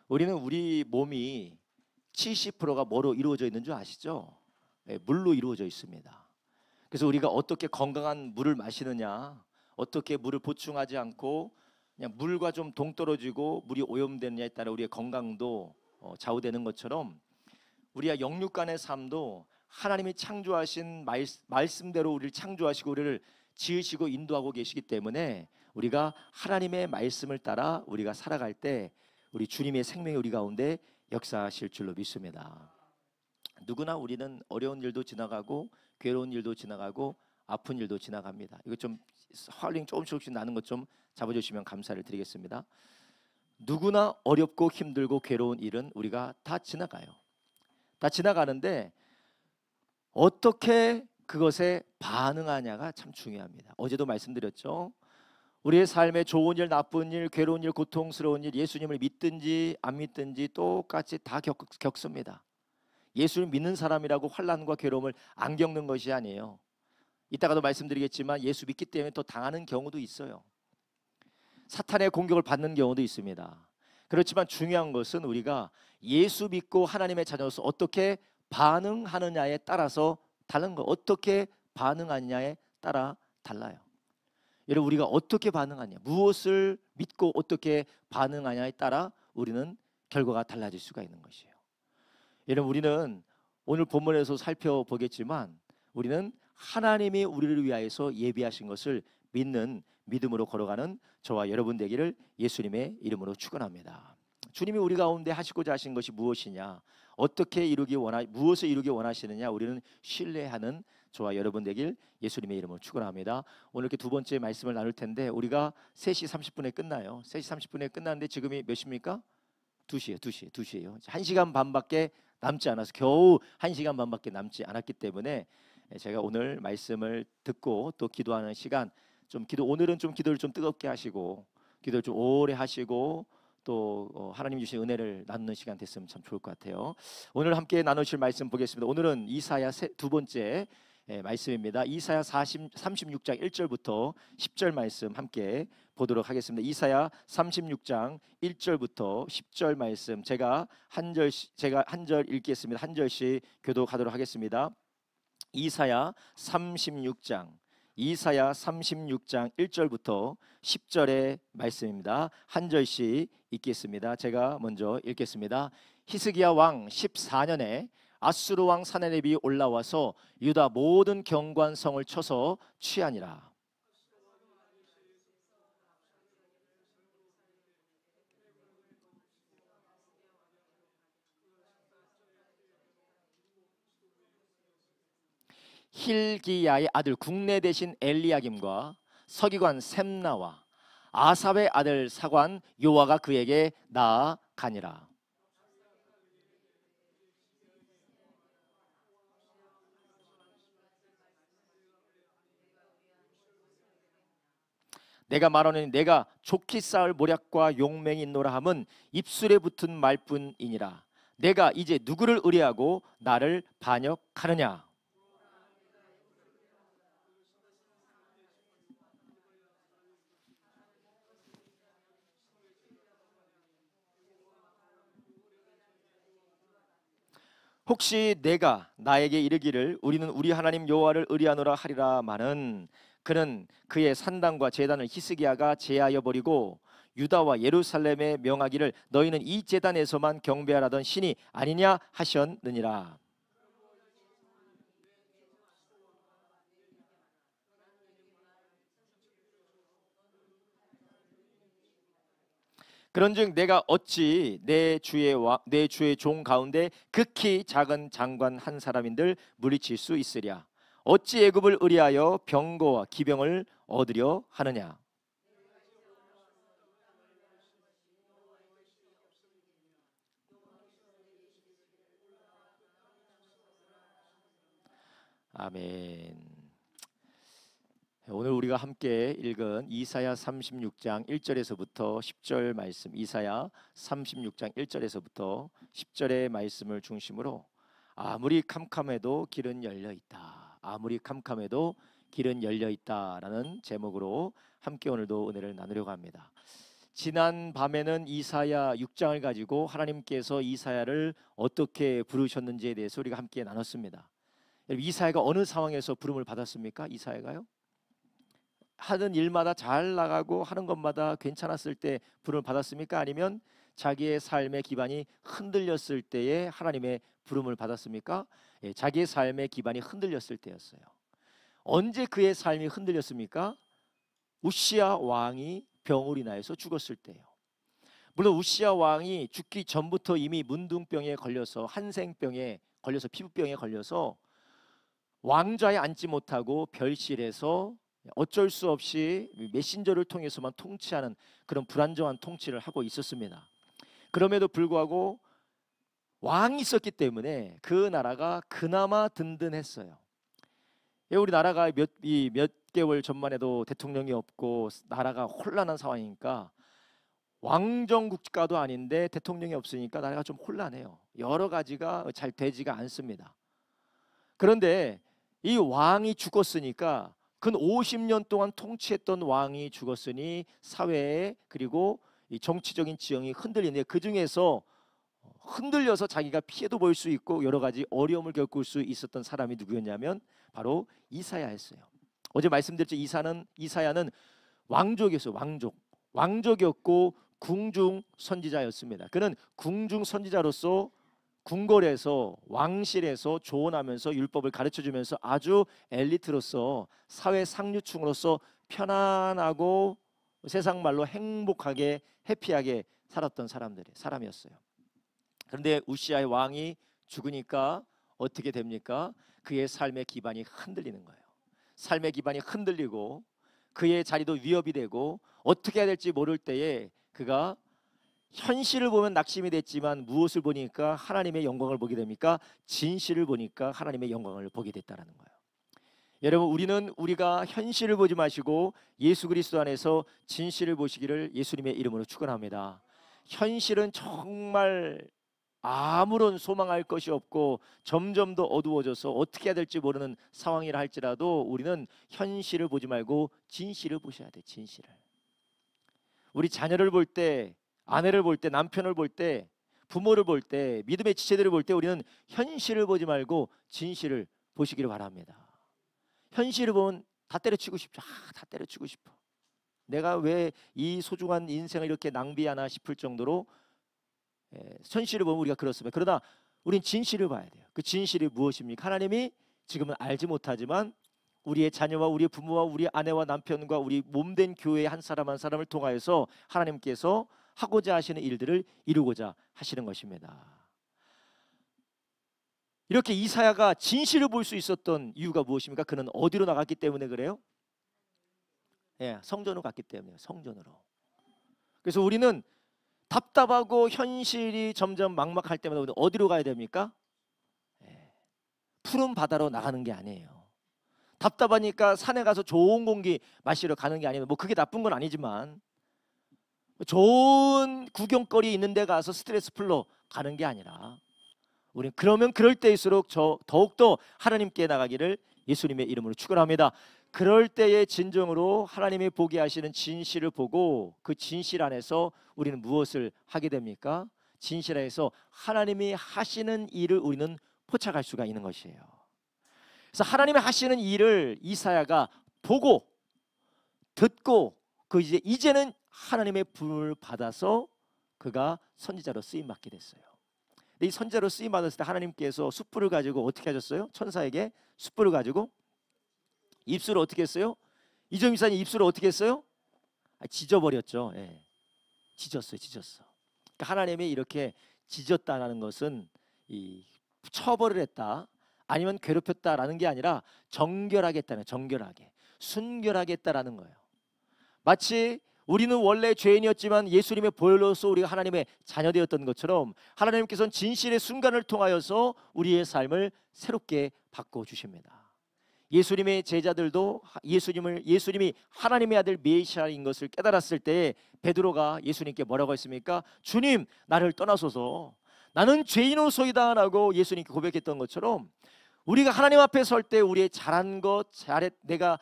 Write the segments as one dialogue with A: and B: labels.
A: 우리는 우리 몸이 70%가 뭐로 이루어져 있는 줄 아시죠? 네, 물로 이루어져 있습니다. 그래서 우리가 어떻게 건강한 물을 마시느냐, 어떻게 물을 보충하지 않고 그냥 물과 좀 동떨어지고 물이 오염되느냐에 따라 우리의 건강도 좌우되는 것처럼 우리가 영육간의 삶도 하나님이 창조하신 말씀대로 우리를 창조하시고 우리를 지으시고 인도하고 계시기 때문에 우리가 하나님의 말씀을 따라 우리가 살아갈 때 우리 주님의 생명이 우리 가운데 역사하실 줄로 믿습니다. 누구나 우리는 어려운 일도 지나가고 괴로운 일도 지나가고 아픈 일도 지나갑니다. 이거 좀 화링 조금씩 나는 것 좀 잡아주시면 감사를 드리겠습니다. 누구나 어렵고 힘들고 괴로운 일은 우리가 다 지나가요. 다 지나가는데 어떻게 그것에 반응하냐가 참 중요합니다. 어제도 말씀드렸죠. 우리의 삶에 좋은 일, 나쁜 일, 괴로운 일, 고통스러운 일, 예수님을 믿든지 안 믿든지 똑같이 다 겪습니다. 예수를 믿는 사람이라고 환난과 괴로움을 안 겪는 것이 아니에요. 이따가도 말씀드리겠지만 예수 믿기 때문에 더 당하는 경우도 있어요. 사탄의 공격을 받는 경우도 있습니다. 그렇지만 중요한 것은 우리가 예수 믿고 하나님의 자녀로서 어떻게 반응하느냐에 따라서 다른 거, 어떻게 반응하느냐에 따라 달라요. 여러분, 우리가 어떻게 반응하냐, 무엇을 믿고 어떻게 반응하냐에 따라 우리는 결과가 달라질 수가 있는 것이에요. 여러분, 우리는 오늘 본문에서 살펴보겠지만 우리는 하나님이 우리를 위하여서 예비하신 것을 믿는 믿음으로 걸어가는 저와 여러분 되기를 예수님의 이름으로 축원합니다. 주님이 우리 가운데 하시고자 하신 것이 무엇이냐, 어떻게 무엇을 이루기 원하시느냐, 우리는 신뢰하는 저와 여러분 되길 예수님의 이름으로 축원합니다. 오늘 이렇게 두 번째 말씀을 나눌 텐데 우리가 3시 30분에 끝나요. 3시 30분에 끝나는데 지금이 몇 시입니까? 2시예요. 1시간 반밖에 남지 않아서 겨우 1시간 반밖에 남지 않았기 때문에 제가 오늘 말씀을 듣고 또 기도하는 시간 오늘은 좀 기도를 좀 뜨겁게 하시고 기도를 좀 오래 하시고 또 하나님 주신 은혜를 나누는 시간 됐으면 참 좋을 것 같아요. 오늘 함께 나누실 말씀 보겠습니다. 오늘은 이사야 두 번째 말씀입니다. 이사야 36장 1절부터 10절 말씀 함께 보도록 하겠습니다. 이사야 36장 1절부터 10절 말씀 제가 한 절 읽겠습니다. 한 절씩 교독하도록 하겠습니다. 이사야 36장 1절부터 10절의 말씀입니다. 한 절씩 읽겠습니다. 제가 먼저 읽겠습니다. 히스기야 왕 14년에 아수르 왕 사네립이 올라와서 유다 모든 경관성을 쳐서 취하니라. 힐기야의 아들 국내 대신 엘리야김과 서기관 셈나와 아삽의 아들 사관 요아가 그에게 나아가니라. 내가 말하노니 내가 좋게 쌓을 모략과 용맹이 있노라 함은 입술에 붙은 말뿐이니라. 내가 이제 누구를 의뢰하고 나를 반역하느냐. 혹시 내가 나에게 이르기를 우리는 우리 하나님 여호와를 의뢰하노라 하리라마는 그는 그의 산당과 제단을 히스기야가 제하여 버리고 유다와 예루살렘에 명하기를 너희는 이 제단에서만 경배하라던 신이 아니냐 하셨느니라. 그런즉 내가 어찌 내 주의 종 가운데 극히 작은 장관 한 사람인들 물리칠 수 있으랴. 어찌 애굽을 의리하여 병거와 기병을 얻으려 하느냐. 아멘. 오늘 우리가 함께 읽은 이사야 36장 1절에서부터 10절 말씀, 이사야 36장 1절에서부터 10절의 말씀을 중심으로 아무리 캄캄해도 길은 열려 있다. 아무리 캄캄해도 길은 열려 있다라는 제목으로 함께 오늘도 은혜를 나누려고 합니다. 지난 밤에는 이사야 6장을 가지고 하나님께서 이사야를 어떻게 부르셨는지에 대해서 우리가 함께 나눴습니다. 이사야가 어느 상황에서 부름을 받았습니까? 이사야가요? 하는 일마다 잘 나가고 하는 것마다 괜찮았을 때 부름을 받았습니까? 아니면 자기의 삶의 기반이 흔들렸을 때에 하나님의 부름을 받았습니까? 예, 자기의 삶의 기반이 흔들렸을 때였어요. 언제 그의 삶이 흔들렸습니까? 우시야 왕이 병으로 인하여서 죽었을 때요. 물론 우시야 왕이 죽기 전부터 이미 문둥병에 걸려서 한생병에 걸려서 피부병에 걸려서 왕좌에 앉지 못하고 별실에서 어쩔 수 없이 메신저를 통해서만 통치하는 그런 불안정한 통치를 하고 있었습니다. 그럼에도 불구하고 왕이 있었기 때문에 그 나라가 그나마 든든했어요. 우리나라가 몇 개월 전만 해도 대통령이 없고 나라가 혼란한 상황이니까 왕정 국가도 아닌데 대통령이 없으니까 나라가 좀 혼란해요. 여러 가지가 잘 되지가 않습니다. 그런데 이 왕이 죽었으니까 근 50년 동안 통치했던 왕이 죽었으니 사회에 그리고 이 정치적인 지형이 흔들리는데 그 중에서 흔들려서 자기가 피해도 볼 수 있고 여러 가지 어려움을 겪을 수 있었던 사람이 누구였냐면 바로 이사야였어요. 어제 말씀드렸죠. 이사야는 왕족이었어요. 왕족이었고 궁중 선지자였습니다. 그는 궁중 선지자로서 궁궐에서 왕실에서 조언하면서 율법을 가르쳐주면서 아주 엘리트로서 사회 상류층으로서 편안하고 세상 말로 행복하게 해피하게 살았던 사람이었어요. 그런데 우시아의 왕이 죽으니까 어떻게 됩니까? 그의 삶의 기반이 흔들리는 거예요. 삶의 기반이 흔들리고 그의 자리도 위협이 되고 어떻게 해야 될지 모를 때에 그가 현실을 보면 낙심이 됐지만 무엇을 보니까 하나님의 영광을 보게 됩니까? 진실을 보니까 하나님의 영광을 보게 됐다는 거예요. 여러분, 우리가 현실을 보지 마시고 예수 그리스도 안에서 진실을 보시기를 예수님의 이름으로 축원합니다. 현실은 정말 아무런 소망할 것이 없고 점점 더 어두워져서 어떻게 해야 될지 모르는 상황이라 할지라도 우리는 현실을 보지 말고 진실을 보셔야 돼. 진실을. 우리 자녀를 볼 때, 아내를 볼 때, 남편을 볼 때, 부모를 볼 때, 믿음의 지체들을 볼 때 우리는 현실을 보지 말고 진실을 보시기를 바랍니다. 현실을 보면 다 때려치고 싶죠. 다 때려치고 싶어. 내가 왜 이 소중한 인생을 이렇게 낭비하나 싶을 정도로 현실을 보면 우리가 그렇습니다. 그러나 우린 진실을 봐야 돼요. 그 진실이 무엇입니까? 하나님이 지금은 알지 못하지만 우리의 자녀와 우리의 부모와 우리 아내와 남편과 우리 몸된 교회의 한 사람 한 사람을 통하여서 하나님께서 하고자 하시는 일들을 이루고자 하시는 것입니다. 이렇게 이사야가 진실을 볼 수 있었던 이유가 무엇입니까? 그는 어디로 나갔기 때문에 그래요? 성전으로 갔기 때문에요. 성전으로. 그래서 우리는 답답하고 현실이 점점 막막할 때마다 우리는 어디로 가야 됩니까? 푸른 바다로 나가는 게 아니에요. 답답하니까 산에 가서 좋은 공기 마시러 가는 게 아니에요. 뭐 그게 나쁜 건 아니지만 좋은 구경거리 있는 데 가서 스트레스 풀러 가는 게 아니라 우리는 그러면 그럴 때일수록 더욱더 하나님께 나가기를 예수님의 이름으로 축원합니다. 그럴 때의 진정으로 하나님이 보게 하시는 진실을 보고 그 진실 안에서 우리는 무엇을 하게 됩니까? 진실 안에서 하나님이 하시는 일을 우리는 포착할 수가 있는 것이에요. 그래서 하나님이 하시는 일을 이사야가 보고 듣고 이제는 하나님의 부름을 받아서 그가 선지자로 쓰임 받게 됐어요. 이 선지자로 쓰임 받았을 때 하나님께서 숯불을 가지고 어떻게 하셨어요? 천사에게 숯불을 가지고 입술을 어떻게 했어요? 이정 이사님 입술을 어떻게 했어요? 찢어버렸죠. 찢었어요. 그러니까 하나님이 이렇게 찢었다는 것은 처벌을 했다 아니면 괴롭혔다라는 게 아니라 정결하겠다는, 정결하게 순결하겠다라는 거예요. 마치 우리는 원래 죄인이었지만 예수님의 보혈로서 우리가 하나님의 자녀되었던 것처럼 하나님께서는 진실의 순간을 통하여서 우리의 삶을 새롭게 바꿔주십니다. 예수님의 제자들도 예수님이 하나님의 아들 메시아인 것을 깨달았을 때 베드로가 예수님께 뭐라고 했습니까? 주님, 나를 떠나소서, 나는 죄인으로소이다 라고 예수님께 고백했던 것처럼 우리가 하나님 앞에 설 때 우리의 잘한 것, 내가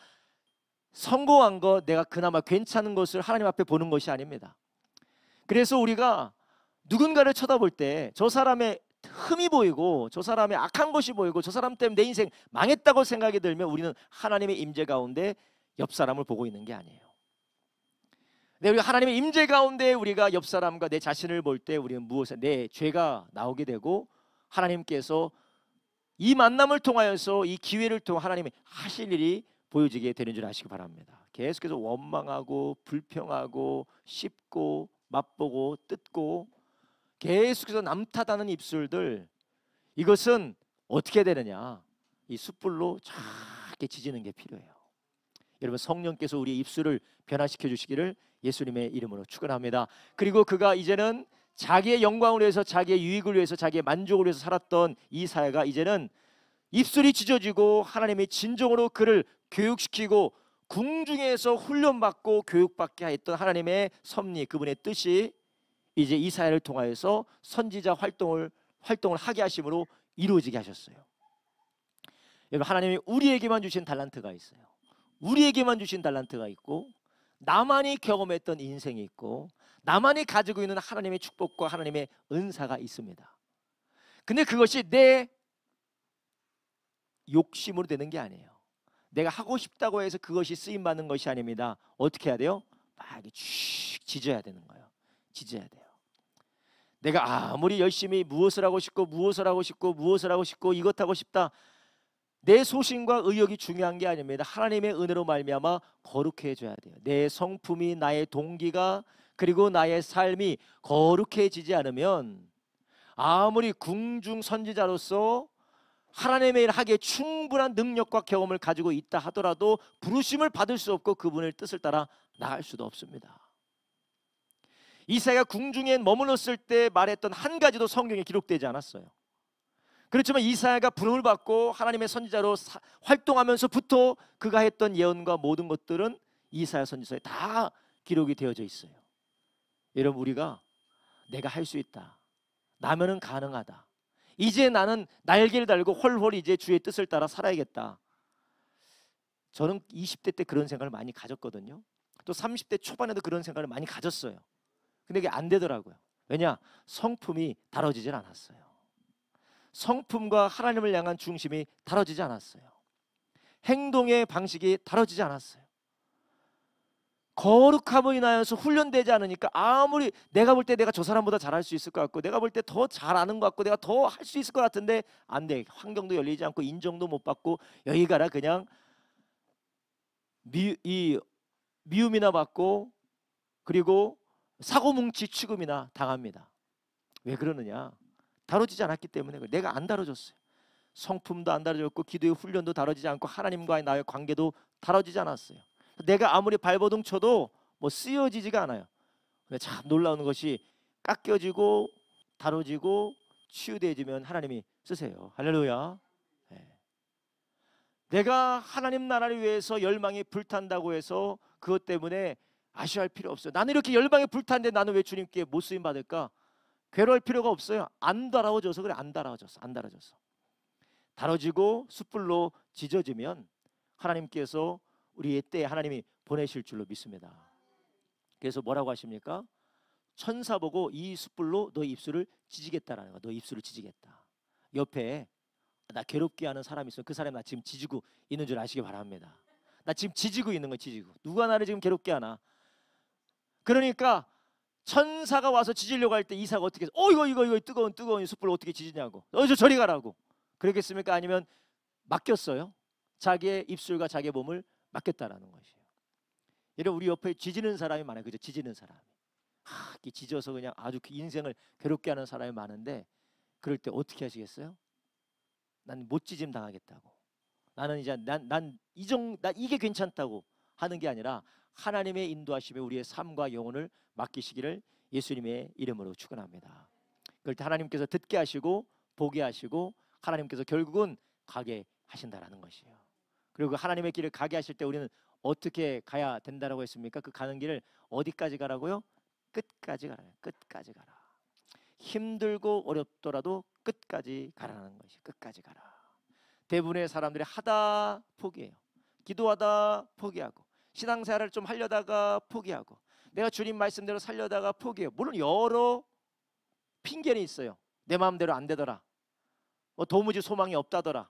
A: 성공한 것, 내가 그나마 괜찮은 것을 하나님 앞에 보는 것이 아닙니다. 그래서 우리가 누군가를 쳐다볼 때 저 사람의 흠이 보이고 저 사람의 악한 것이 보이고 저 사람 때문에 내 인생 망했다고 생각이 들면 우리는 하나님의 임재 가운데 옆 사람을 보고 있는 게 아니에요. 네, 우리가 하나님의 임재 가운데 우리가 옆 사람과 내 자신을 볼 때 우리는 무엇에 내 죄가 나오게 되고 하나님께서 이 만남을 통하여서 이 기회를 통해 하나님이 하실 일이 보여지게 되는 줄 아시기 바랍니다. 계속해서 원망하고 불평하고 씹고 맛보고 뜯고 계속해서 남 탓하는 입술들, 이것은 어떻게 되느냐, 이 숯불로 작게 지지는 게 필요해요. 여러분, 성령께서 우리의 입술을 변화시켜 주시기를 예수님의 이름으로 축원합니다. 그리고 그가 이제는 자기의 영광을 위해서, 자기의 유익을 위해서, 자기의 만족을 위해서 살았던 이 사회가 이제는 입술이 찢어지고 하나님의 진정으로 그를 교육시키고 궁중에서 훈련받고 교육받게 했던 하나님의 섭리, 그분의 뜻이 이제 이 사회를 통하여서 선지자 활동을 하게 하심으로 이루어지게 하셨어요. 여러분, 하나님이 우리에게만 주신 달란트가 있어요. 우리에게만 주신 달란트가 있고 나만이 경험했던 인생이 있고 나만이 가지고 있는 하나님의 축복과 하나님의 은사가 있습니다. 근데 그것이 내 욕심으로 되는 게 아니에요. 내가 하고 싶다고 해서 그것이 쓰임받는 것이 아닙니다. 어떻게 해야 돼요? 막 이렇게 쭉 지져야 되는 거예요. 지져야 돼요. 내가 아무리 열심히 무엇을 하고 싶고 무엇을 하고 싶고 무엇을 하고 싶고 이것 하고 싶다, 내 소신과 의욕이 중요한 게 아닙니다. 하나님의 은혜로 말미암아 거룩해져야 돼요. 내 성품이, 나의 동기가, 그리고 나의 삶이 거룩해지지 않으면 아무리 궁중 선지자로서 하나님의 일을 하기에 충분한 능력과 경험을 가지고 있다 하더라도 부르심을 받을 수 없고 그분의 뜻을 따라 나갈 수도 없습니다. 이사야가 궁중에 머물렀을 때 말했던 한 가지도 성경에 기록되지 않았어요. 그렇지만 이사야가 부름을 받고 하나님의 선지자로 활동하면서부터 그가 했던 예언과 모든 것들은 이사야 선지서에 다 기록이 되어져 있어요. 여러분, 우리가 내가 할 수 있다, 나면은 가능하다, 이제 나는 날개를 달고 훨훨 이제 주의 뜻을 따라 살아야겠다. 저는 20대 때 그런 생각을 많이 가졌거든요. 또 30대 초반에도 그런 생각을 많이 가졌어요. 근데 이게 안 되더라고요. 왜냐? 성품이 다뤄지질 않았어요. 성품과 하나님을 향한 중심이 다뤄지지 않았어요. 행동의 방식이 다뤄지지 않았어요. 거룩함으로 인하여서 훈련되지 않으니까 아무리 내가 볼 때 내가 저 사람보다 잘할 수 있을 것 같고 내가 볼 때 더 잘 아는 것 같고 내가 더 할 수 있을 것 같은데 안 돼. 환경도 열리지 않고 인정도 못 받고 여기 가라 그냥 미움이나 받고 그리고 사고뭉치 취급이나 당합니다. 왜 그러느냐? 다뤄지지 않았기 때문에. 내가 안 다뤄졌어요. 성품도 안 다뤄졌고 기도의 훈련도 다뤄지지 않고 하나님과의 나의 관계도 다뤄지지 않았어요. 내가 아무리 발버둥 쳐도 뭐 쓰여지지가 않아요. 근데 참 놀라운 것이 깎여지고 다뤄지고 치유되어지면 하나님이 쓰세요. 할렐루야. 네. 내가 하나님 나라를 위해서 열망이 불탄다고 해서 그것 때문에 아쉬워할 필요 없어요. 나는 이렇게 열망이 불탄데 나는 왜 주님께 못 쓰임 받을까? 괴로울 필요가 없어요. 안 달아져서 그래. 안 달아져서. 다뤄지고 숯불로 지져지면 하나님께서 우리의 때에 하나님이 보내실 줄로 믿습니다. 그래서 뭐라고 하십니까? 천사 보고 이 숯불로 너 입술을 지지겠다라는 거야. 너 입술을 지지겠다. 옆에 나 괴롭게 하는 사람이 있으면 그 사람이 나 지금 지지고 있는 줄 아시기 바랍니다. 나 지금 지지고 있는 거 지지고. 누가 나를 지금 괴롭게 하나? 그러니까 천사가 와서 지지려고 할 때 이사가 어떻게 해서 이거 뜨거운 숯불 어떻게 지지냐고. 저 저리 가라고. 그러겠습니까? 아니면 맡겼어요. 자기의 입술과 자기의 몸을 맡겼다라는 것이에요. 여러분, 우리 옆에 지지는 사람이 많아요. 그죠? 지지는 사람이. 지져서 그냥 아주 그 인생을 괴롭게 하는 사람이 많은데 그럴 때 어떻게 하시겠어요? 난 못 지짐 당하겠다고. 나는 이제 난 이게 괜찮다고 하는 게 아니라 하나님의 인도하심에 우리의 삶과 영혼을 맡기시기를 예수님의 이름으로 축원합니다. 그럴 때 하나님께서 듣게 하시고 보게 하시고 하나님께서 결국은 가게 하신다라는 것이에요. 그리고 하나님의 길을 가게 하실 때 우리는 어떻게 가야 된다라고 했습니까? 그 가는 길을 어디까지 가라고요? 끝까지 가라. 끝까지 가라. 힘들고 어렵더라도 끝까지 가라는 것이. 끝까지 가라. 대부분의 사람들이 하다 포기해요. 기도하다 포기하고 신앙생활을 좀 하려다가 포기하고 내가 주님 말씀대로 살려다가 포기해요. 물론 여러 핑계는 있어요. 내 마음대로 안 되더라. 뭐 도무지 소망이 없다더라.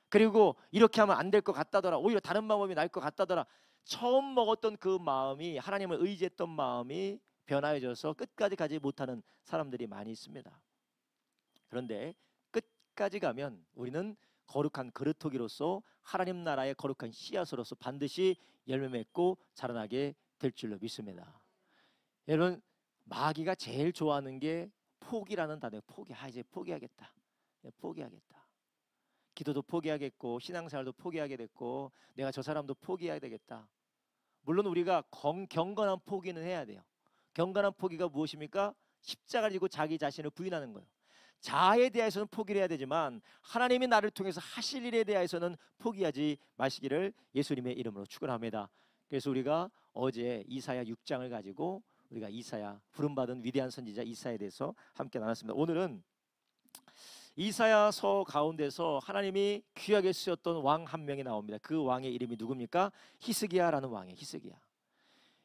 A: 그리고 이렇게 하면 안 될 것 같다더라. 오히려 다른 방법이 나을 것 같다더라. 처음 먹었던 그 마음이, 하나님을 의지했던 마음이 변화해져서 끝까지 가지 못하는 사람들이 많이 있습니다. 그런데 끝까지 가면 우리는 거룩한 그루터기로서 하나님 나라의 거룩한 씨앗으로서 반드시 열매 맺고 자라나게 될 줄로 믿습니다. 여러분, 마귀가 제일 좋아하는 게 포기라는 단어예요. 포기. 이제 포기하겠다. 포기하겠다. 기도도 포기하겠고 신앙생활도 포기하게 됐고 내가 저 사람도 포기해야 되겠다. 물론 우리가 경건한 포기는 해야 돼요. 경건한 포기가 무엇입니까? 십자가를 지고 자기 자신을 부인하는 거예요. 자아에 대해서는 포기를 해야 되지만 하나님이 나를 통해서 하실 일에 대해서는 포기하지 마시기를 예수님의 이름으로 축원합니다. 그래서 우리가 어제 이사야 6장을 가지고 우리가 이사야, 부름받은 위대한 선지자 이사야에 대해서 함께 나눴습니다. 오늘은 이사야서 가운데서 하나님이 귀하게 쓰였던 왕 한 명이 나옵니다. 그 왕의 이름이 누굽니까? 히스기야라는 왕이에요. 히스기야.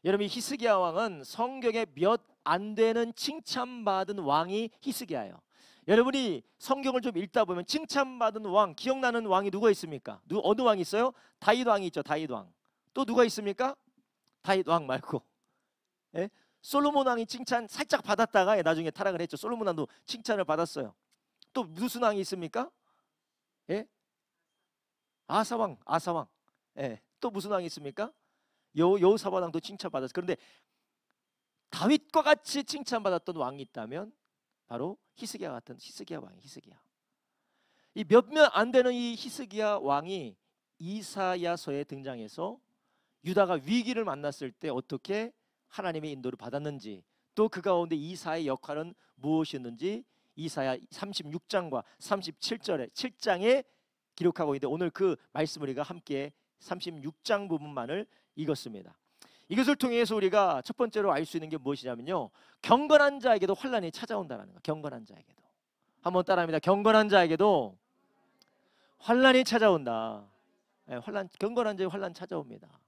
A: 여러분, 히스기야 왕은 성경에 몇 안 되는 칭찬받은 왕이 히스기야예요. 여러분이 성경을 좀 읽다 보면 칭찬받은 왕, 기억나는 왕이 누가 있습니까? 어느 왕이 있어요? 다윗 왕이 있죠. 다윗 왕. 또 누가 있습니까? 다윗 왕 말고, 예? 솔로몬 왕이 칭찬 살짝 받았다가 나중에 타락을 했죠. 솔로몬 왕도 칭찬을 받았어요. 또 무슨 왕이 있습니까? 예? 아사왕. 예. 또 무슨 왕이 있습니까? 여호사밧 왕도 칭찬받았어요. 그런데 다윗과 같이 칭찬받았던 왕이 있다면 바로 히스기야 같은 히스기야 왕이 히스기야. 이 몇몇 안 되는 이 히스기야 왕이 이사야서에 등장해서 유다가 위기를 만났을 때 어떻게 하나님의 인도를 받았는지, 또 그 가운데 이사의 역할은 무엇이었는지 이사야 36장과 7장에 기록하고 있는데 오늘 그 말씀을 우리가 함께 36장 부분만을 읽었습니다. 이것을 통해서 우리가 첫 번째로 알 수 있는 게 무엇이냐면요, 경건한 자에게도 환난이 찾아온다는 거예요. 경건한 자에게도. 한번 따라합니다. 경건한 자에게도 환난이 찾아온다. 경건한 자에 환난 찾아옵니다.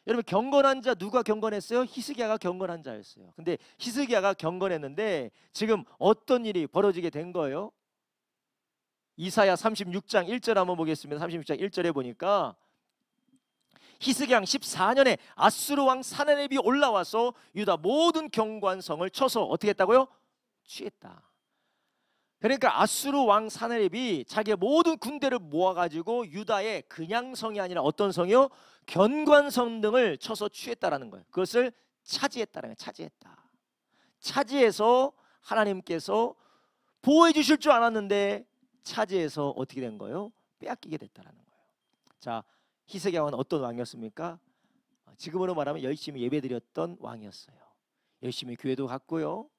A: 여러분, 경건한 자, 누가 경건했어요? 히스기야가 경건한 자였어요. 근데 히스기야가 경건했는데 지금 어떤 일이 벌어지게 된 거예요? 이사야 36장 1절 한번 보겠습니다. 36장 1절에 보니까 히스기야 왕 14년에 아수르 왕 사나립이 올라와서 유다 모든 경관성을 쳐서 어떻게 했다고요? 취했다. 그러니까 아수르 왕 사나립이 자기의 모든 군대를 모아가지고 유다의 그냥 성이 아니라 어떤 성이요? 견관성 등을 쳐서 취했다라는 거예요. 그것을 차지했다라는 거예요. 차지했다. 차지해서 하나님께서 보호해 주실 줄 알았는데 차지해서 어떻게 된 거예요? 빼앗기게 됐다라는 거예요. 자, 히스기야 왕은 어떤 왕이었습니까? 지금으로 말하면 열심히 예배드렸던 왕이었어요. 열심히 교회도 갔고요.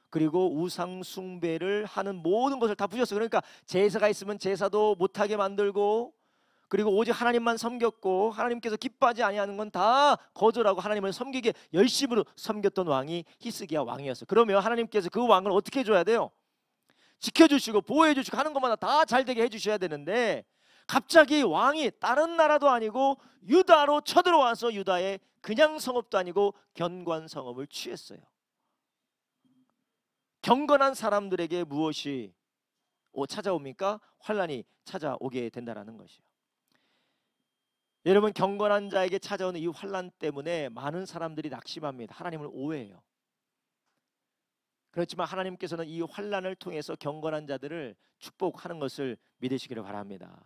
A: 그리고 우상 숭배를 하는 모든 것을 다 부셨어요. 그러니까 제사가 있으면 제사도 못하게 만들고, 그리고 오직 하나님만 섬겼고 하나님께서 기뻐하지 아니하는 건 다 거절하고 하나님을 섬기게 열심으로 섬겼던 왕이 히스기야 왕이었어요. 그러면 하나님께서 그 왕을 어떻게 해줘야 돼요? 지켜주시고 보호해주시고 하는 것마다 다 잘되게 해주셔야 되는데 갑자기 왕이 다른 나라도 아니고 유다로 쳐들어와서 유다의 그냥 성읍도 아니고 견관 성읍을 취했어요. 경건한 사람들에게 무엇이 찾아옵니까? 환난이 찾아오게 된다는 것이요. 여러분, 경건한 자에게 찾아오는 이 환난 때문에 많은 사람들이 낙심합니다. 하나님을 오해해요. 그렇지만 하나님께서는 이 환난을 통해서 경건한 자들을 축복하는 것을 믿으시기를 바랍니다.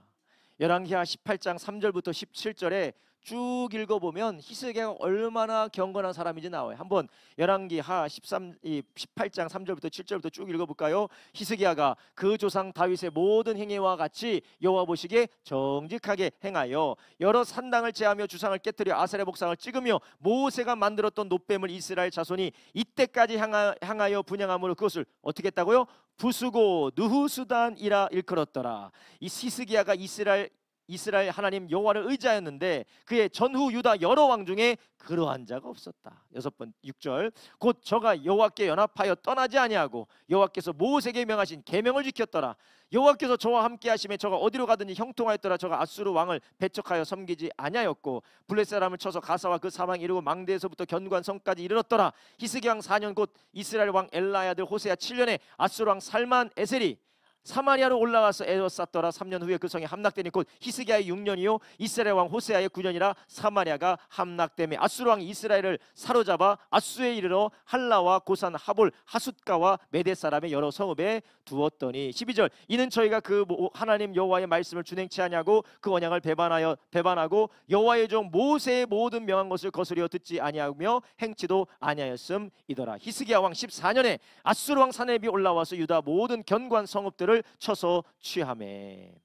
A: 열왕기하 18장 3절부터 17절에 쭉 읽어보면 히스기야가 얼마나 경건한 사람인지 나와요. 한번 열왕기하 18장 3절부터 7절부터 쭉 읽어볼까요? 히스기야가 그 조상 다윗의 모든 행위와 같이 여호와 보시기에 정직하게 행하여 여러 산당을 제하며 주상을 깨뜨려 아세라 목상을 찍으며 모세가 만들었던 놋뱀을 이스라엘 자손이 이때까지 향하여 분향함으로 그것을 어떻게 했다고요? 부수고 느후수단이라 일컬었더라. 이 히스기야가 이스라엘 이스라엘 하나님 여호와를 의지하였는데 그의 전후 유다 여러 왕 중에 그러한 자가 없었다. 6절 곧 저가 여호와께 연합하여 떠나지 아니하고 여호와께서 모세에게 명하신 계명을 지켰더라. 여호와께서 저와 함께 하심에 저가 어디로 가든지 형통하였더라. 저가 아수르 왕을 배척하여 섬기지 아니하였고 블레 사람을 쳐서 가사와 그 사방에 이르고 망대에서부터 견고한 성까지 이르렀더라. 히스기야 왕 4년 곧 이스라엘 왕 엘라의 아들 호세아 7년에 아수르 왕 살만 에셀이 사마리아로 올라가서 에워쌌더라. 3년 후에 그 성이 함락되니 곧 히스기야의 6년이요 이스라엘 왕 호세아의 9년이라 사마리아가 함락되매 아수르 왕이 이스라엘을 사로잡아 아수에 이르러 할라와 고산 하볼 하숫가와 메대 사람의 여러 성읍에 두었더니 12절 이는 저희가 그 하나님 여호와의 말씀을 준행치 아니하고 그 언약을 배반하고 여호와의 종 모세의 모든 명한 것을 거스려 듣지 아니하며 행치도 아니하였음이더라. 히스기야 왕 14년에 아수르 왕 사네비 올라와서 유다 모든 견고한 성읍들을 쳐서 취하매.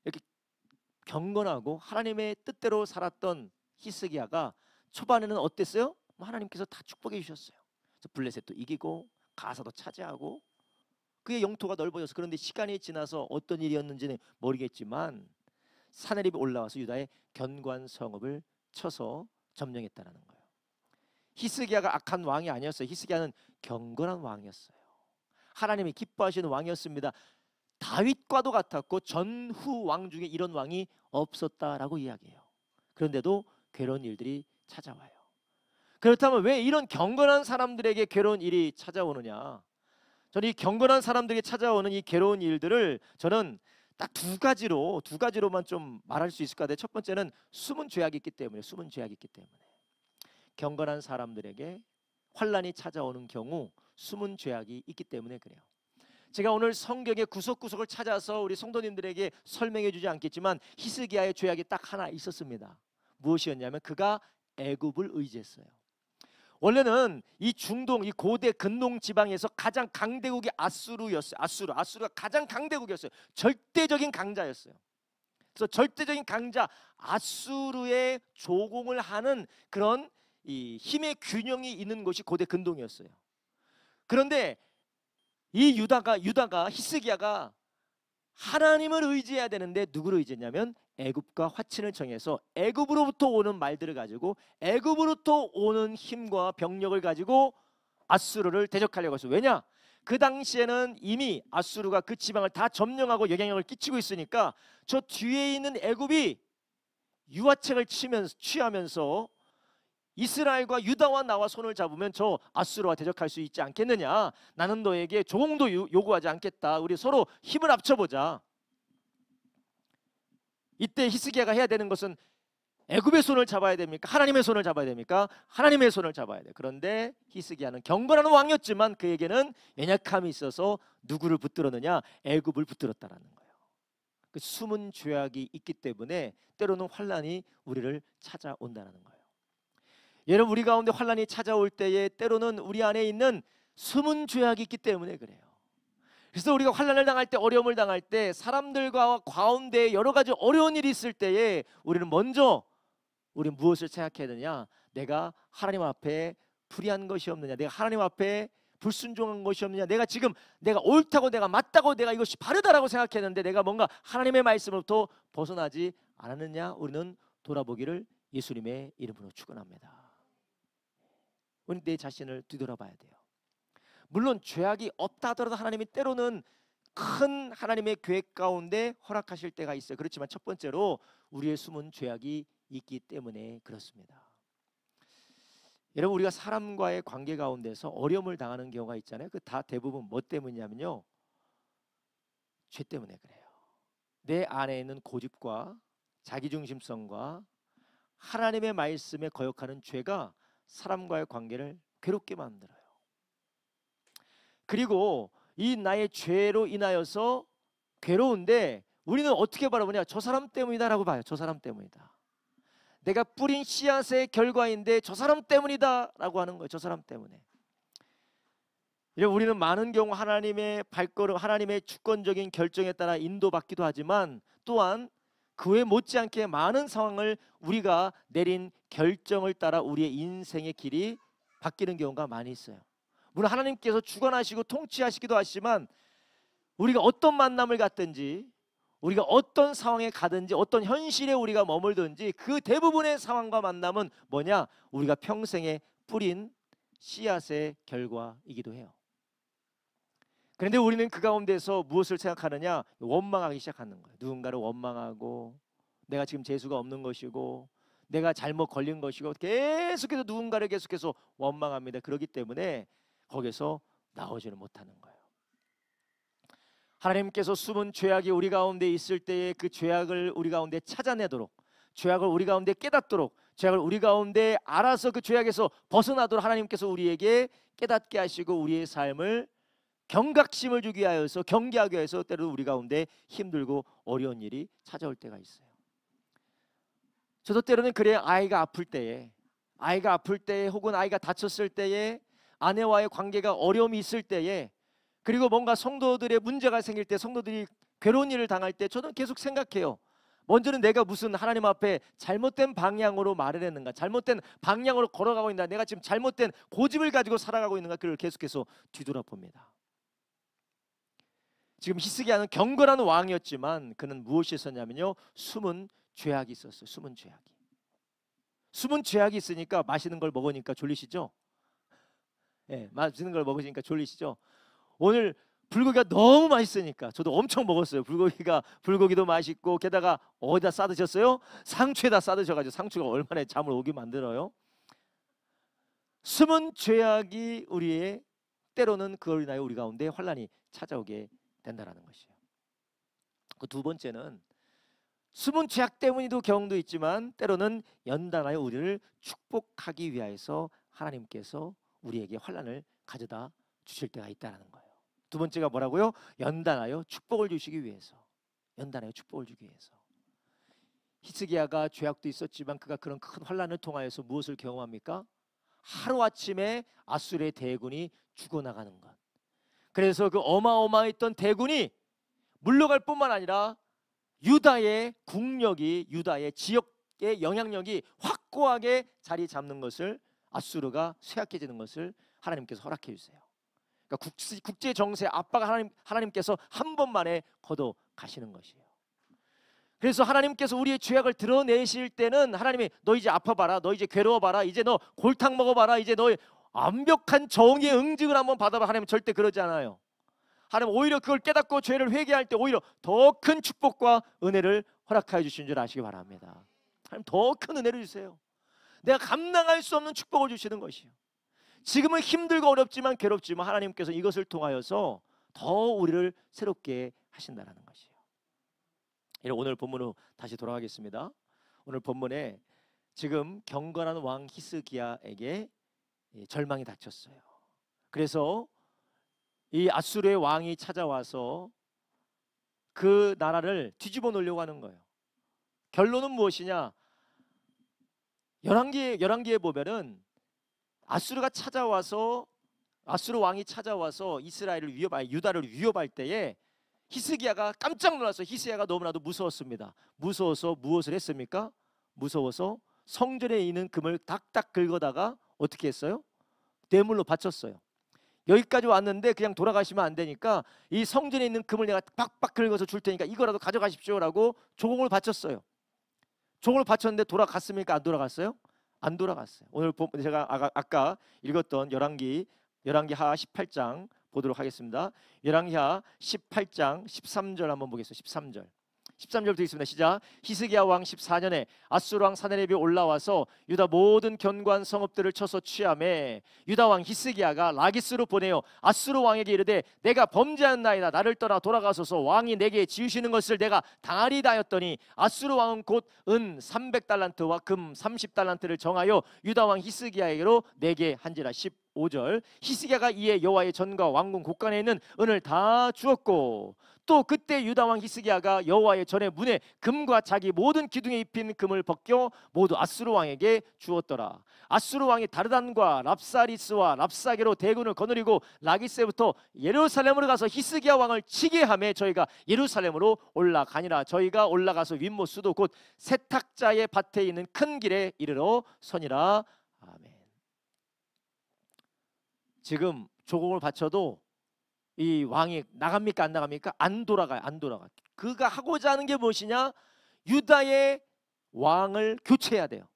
A: 이렇게 경건하고 하나님의 뜻대로 살았던 히스기야가 초반에는 어땠어요? 하나님께서 다 축복해 주셨어요. 블레셋도 이기고 가사도 차지하고 그의 영토가 넓어져서. 그런데 시간이 지나서 어떤 일이었는지는 모르겠지만 사네립이 올라와서 유다의 견고한 성읍을 쳐서 점령했다는 거예요. 히스기야가 악한 왕이 아니었어요. 히스기야는 경건한 왕이었어요. 하나님이 기뻐하시는 왕이었습니다. 다윗과도 같았고 전후 왕 중에 이런 왕이 없었다라고 이야기해요. 그런데도 괴로운 일들이 찾아와요. 그렇다면 왜 이런 경건한 사람들에게 괴로운 일이 찾아오느냐? 저는 이 경건한 사람들에게 찾아오는 이 괴로운 일들을 저는 딱 두 가지로만 좀 말할 수 있을 것 같아요. 첫 번째는 숨은 죄악이 있기 때문에, 경건한 사람들에게 환란이 찾아오는 경우 숨은 죄악이 있기 때문에 그래요. 제가 오늘 성경의 구석구석을 찾아서 우리 성도님들에게 설명해 주지 않겠지만 히스기야의 죄악이 딱 하나 있었습니다. 무엇이었냐면 그가 애굽을 의지했어요. 원래는 이 중동, 이 고대 근동 지방에서 가장 강대국이 아수르였어요. 아수르가 가장 강대국이었어요. 절대적인 강자였어요. 그래서 절대적인 강자 아수르의 조공을 하는 그런 이 힘의 균형이 있는 곳이 고대 근동이었어요. 그런데 이 유다가 히스기야가 하나님을 의지해야 되는데 누구를 의지했냐면 애굽과 화친을 정해서 애굽으로부터 오는 말들을 가지고 애굽으로부터 오는 힘과 병력을 가지고 아수르를 대적하려고 했어요. 왜냐? 그 당시에는 이미 아수르가 그 지방을 다 점령하고 영향력을 끼치고 있으니까 저 뒤에 있는 애굽이 유화책을 취하면서 이스라엘과 유다와 나와 손을 잡으면 저 아수르와 대적할 수 있지 않겠느냐. 나는 너에게 조공도 요구하지 않겠다. 우리 서로 힘을 합쳐보자. 이때 히스기야가 해야 되는 것은 애굽의 손을 잡아야 됩니까? 하나님의 손을 잡아야 됩니까? 하나님의 손을 잡아야 돼. 그런데 히스기야는 경건한 왕이었지만 그에게는 연약함이 있어서 누구를 붙들었느냐? 애굽을 붙들었다라는 거예요. 그 숨은 죄악이 있기 때문에 때로는 환란이 우리를 찾아온다는 거예요. 여러분, 우리 가운데 환란이 찾아올 때에 때로는 우리 안에 있는 숨은 죄악이 있기 때문에 그래요. 그래서 우리가 환란을 당할 때, 어려움을 당할 때, 사람들과 가운데 여러 가지 어려운 일이 있을 때에 우리는 먼저 우리 무엇을 생각해야 되냐? 내가 하나님 앞에 불의한 것이 없느냐? 내가 하나님 앞에 불순종한 것이 없느냐? 내가 지금 내가 옳다고, 내가 맞다고, 내가 이것이 바르다라고 생각했는데 내가 뭔가 하나님의 말씀으로부터 벗어나지 않았느냐? 우리는 돌아보기를 예수님의 이름으로 축원합니다. 우리 내 자신을 뒤돌아봐야 돼요. 물론 죄악이 없다 하더라도 하나님이 때로는 큰 하나님의 계획 가운데 허락하실 때가 있어요. 그렇지만 첫 번째로 우리의 숨은 죄악이 있기 때문에 그렇습니다. 여러분, 우리가 사람과의 관계 가운데서 어려움을 당하는 경우가 있잖아요. 그 다 대부분 뭐 때문이냐면요, 죄 때문에 그래요. 내 안에 있는 고집과 자기중심성과 하나님의 말씀에 거역하는 죄가 사람과의 관계를 괴롭게 만들어요. 그리고 이 나의 죄로 인하여서 괴로운데 우리는 어떻게 바라보냐? 저 사람 때문이다 라고 봐요. 저 사람 때문이다. 내가 뿌린 씨앗의 결과인데 저 사람 때문이다 라고 하는 거예요. 저 사람 때문에. 우리는 많은 경우 하나님의 발걸음, 하나님의 주권적인 결정에 따라 인도받기도 하지만 또한 그 외 못지않게 많은 상황을 우리가 내린 결정을 따라 우리의 인생의 길이 바뀌는 경우가 많이 있어요. 물론 하나님께서 주관하시고 통치하시기도 하시지만 우리가 어떤 만남을 갖든지 우리가 어떤 상황에 가든지 어떤 현실에 우리가 머물든지 그 대부분의 상황과 만남은 뭐냐? 우리가 평생에 뿌린 씨앗의 결과이기도 해요. 그런데 우리는 그 가운데서 무엇을 생각하느냐? 원망하기 시작하는 거예요. 누군가를 원망하고 내가 지금 재수가 없는 것이고 내가 잘못 걸린 것이고 계속해서 누군가를 계속해서 원망합니다. 그렇기 때문에 거기서 나오지는 못하는 거예요. 하나님께서 숨은 죄악이 우리 가운데 있을 때에 그 죄악을 우리 가운데 찾아내도록, 죄악을 우리 가운데 깨닫도록, 죄악을 우리 가운데 알아서 그 죄악에서 벗어나도록 하나님께서 우리에게 깨닫게 하시고 우리의 삶을 경각심을 주기 위하여서, 경계하기 위해서 때로 우리 가운데 힘들고 어려운 일이 찾아올 때가 있어요. 저도 때로는 그래요. 아이가 아플 때에 혹은 아이가 다쳤을 때에, 아내와의 관계가 어려움이 있을 때에, 그리고 뭔가 성도들의 문제가 생길 때, 성도들이 괴로운 일을 당할 때 저는 계속 생각해요. 먼저는 내가 무슨 하나님 앞에 잘못된 방향으로 말을 했는가, 잘못된 방향으로 걸어가고 있나, 내가 지금 잘못된 고집을 가지고 살아가고 있는가, 그걸 계속해서 뒤돌아봅니다. 지금 히스기야는 경건한 왕이었지만 그는 무엇이 있었냐면요, 숨은 죄악이 있었어요. 숨은 죄악이 있으니까 맛있는 걸 먹으니까 졸리시죠? 예, 맛있는 걸 먹으니까 졸리시죠? 오늘 불고기가 너무 맛있으니까 저도 엄청 먹었어요. 불고기도 맛있고, 게다가 어디다 싸드셨어요? 상추에다 싸드셔가지고, 상추가 얼마나 잠을 오게 만들어요. 숨은 죄악이 우리의, 때로는 그걸 인하여 우리 가운데 환난이 찾아오게 된다라는 것이에요. 그 두 번째는 숨은 죄악 때문이도 경우도 있지만 때로는 연단하여 우리를 축복하기 위하여서 하나님께서 우리에게 환난을 가져다 주실 때가 있다는 거예요. 두 번째가 뭐라고요? 연단하여 축복을 주시기 위해서. 연단하여 축복을 주기 위해서. 히스기야가 죄악도 있었지만 그가 그런 큰 환난을 통하여서 무엇을 경험합니까? 하루아침에 아수르의 대군이 죽어나가는 것. 그래서 그 어마어마했던 대군이 물러갈 뿐만 아니라 유다의 국력이, 유다의 지역의 영향력이 확고하게 자리 잡는 것을, 아수르가 쇠약해지는 것을 하나님께서 허락해 주세요. 그러니까 국제 정세 압박을 하나님께서 한 번만에 걷어 가시는 것이에요. 그래서 하나님께서 우리의 죄악을 드러내실 때는 하나님이 너 이제 아파봐라, 너 이제 괴로워봐라, 이제 너 골탕 먹어봐라, 이제 너의 완벽한 정의의 응징을 한번 받아봐. 하나님은 절대 그러지 않아요. 하나님 오히려 그걸 깨닫고 죄를 회개할 때 오히려 더 큰 축복과 은혜를 허락하여 주신 줄 아시기 바랍니다. 하나님 더 큰 은혜를 주세요. 내가 감당할 수 없는 축복을 주시는 것이요, 지금은 힘들고 어렵지만 괴롭지만 하나님께서 이것을 통하여서 더 우리를 새롭게 하신다는 것이에요. 오늘 본문으로 다시 돌아가겠습니다. 오늘 본문에 지금 경건한 왕 히스기야에게 절망이 닥쳤어요. 그래서 이 아수르의 왕이 찾아와서 그 나라를 뒤집어 놓으려고 하는 거예요. 결론은 무엇이냐? 열왕기에 보면은 아수르 왕이 찾아와서 유다를 위협할 때에 히스기야가 깜짝 놀랐어요. 히스기야가 너무나도 무서웠습니다. 무서워서 무엇을 했습니까? 무서워서 성전에 있는 금을 딱딱 긁어다가 어떻게 했어요? 뇌물로 바쳤어요. 여기까지 왔는데 그냥 돌아가시면 안 되니까 이 성전에 있는 금을 내가 빡빡 긁어서 줄 테니까 이거라도 가져가십시오라고 조공을 바쳤어요. 조공을 바쳤는데 돌아갔습니까? 안 돌아갔어요? 안 돌아갔어요. 오늘 제가 아까 읽었던 열왕기하 18장 보도록 하겠습니다. 열왕기하 18장 13절 한번 보겠습니다. 13절부터 있습니다. 시작. 히스기야 왕 14년에 아수르 왕 사네립이 올라와서 유다 모든 견고한 성읍들을 쳐서 취하매 유다 왕 히스기야가 라기스로 보내어 아수르 왕에게 이르되 내가 범죄하였나이다. 나를 떠나 돌아가소서. 왕이 내게 지으시는 것을 내가 당하리다 하였더니 아수르 왕은 곧 은 300달란트와 금 30달란트를 정하여 유다 왕 히스기야에게로 내게 한지라. 15절. 히스기야가 이에 여호와의 전과 왕궁 곳간에 있는 은을 다 주었고 또 그때 유다 왕 히스기야가 여호와의 전의 문에 금과 자기 모든 기둥에 입힌 금을 벗겨 모두 아수르 왕에게 주었더라. 아수르 왕이 다르단과 랍사리스와 랍사게로 대군을 거느리고 라기스부터 예루살렘으로 가서 히스기야 왕을 치게 하며 저희가 예루살렘으로 올라가니라. 저희가 올라가서 윗못 수도 곧 세탁자의 밭에 있는 큰 길에 이르러 서니라. 아멘. 지금 조공을 바쳐도 이 왕이 나갑니까 안 나갑니까? 안 돌아가요. 안 돌아가. 그가 하고자 하는 게 무엇이냐? 유다의 왕을 교체해야 돼요.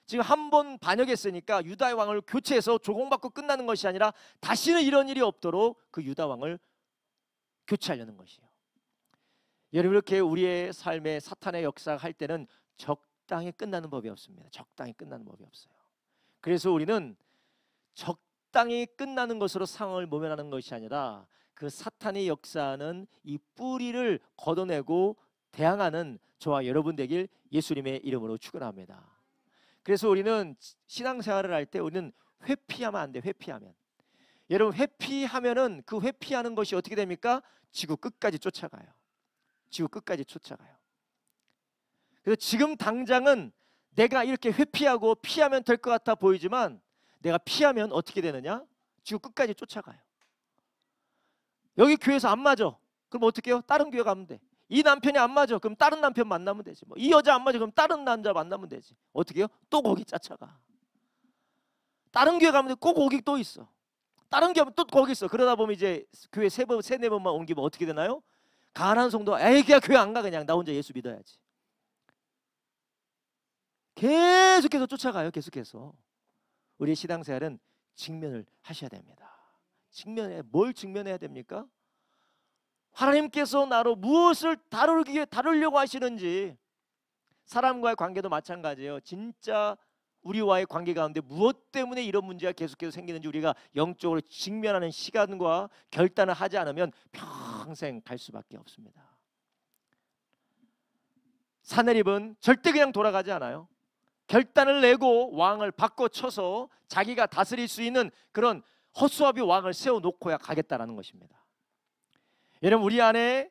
A: 지금 한 번 반역했으니까 유다의 왕을 교체해서 조공받고 끝나는 것이 아니라 다시는 이런 일이 없도록 그 유다 왕을 교체하려는 것이에요. 여러분, 이렇게 우리의 삶에 사탄의 역사가 할 때는 적당히 끝나는 법이 없습니다. 적당히 끝나는 법이 없어요. 그래서 우리는 적당히 끝나는 것으로 상황을 모면하는 것이 아니라 그 사탄의 역사는 이 뿌리를 걷어내고 대항하는 저와 여러분 되길 예수님의 이름으로 축원합니다. 그래서 우리는 신앙생활을 할 때 우리는 회피하면 안 돼. 회피하면. 여러분, 회피하면은 그 회피하는 것이 어떻게 됩니까? 지구 끝까지 쫓아가요. 지구 끝까지 쫓아가요. 그래서 지금 당장은 내가 이렇게 회피하고 피하면 될 것 같아 보이지만 내가 피하면 어떻게 되느냐? 지구 끝까지 쫓아가요. 여기 교회에서 안 맞아. 그럼 어떻게 해요? 다른 교회 가면 돼. 이 남편이 안 맞아. 그럼 다른 남편 만나면 되지. 뭐 이 여자 안 맞아. 그럼 다른 남자 만나면 되지. 어떻게 해요? 또 거기 쫓아가. 다른 교회 가면 꼭 거기 또 있어. 다른 교회 가면 또 거기 있어. 그러다 보면 이제 교회 세네 번만 옮기면 어떻게 되나요? 가난한 성도, 에이 그냥 교회 안 가. 그냥 나 혼자 예수 믿어야지. 계속해서 쫓아가요. 계속해서. 우리의 신앙생활은 직면을 하셔야 됩니다. 뭘 직면해야 됩니까? 하나님께서 나로 무엇을 다루려고 하시는지. 사람과의 관계도 마찬가지예요. 진짜 우리와의 관계 가운데 무엇 때문에 이런 문제가 계속해서 생기는지 우리가 영적으로 직면하는 시간과 결단을 하지 않으면 평생 갈 수밖에 없습니다. 사내립은 절대 그냥 돌아가지 않아요. 결단을 내고 왕을 바꿔쳐서 자기가 다스릴 수 있는 그런 허수아비 왕을 세워놓고야 가겠다라는 것입니다. 여러분, 우리 안에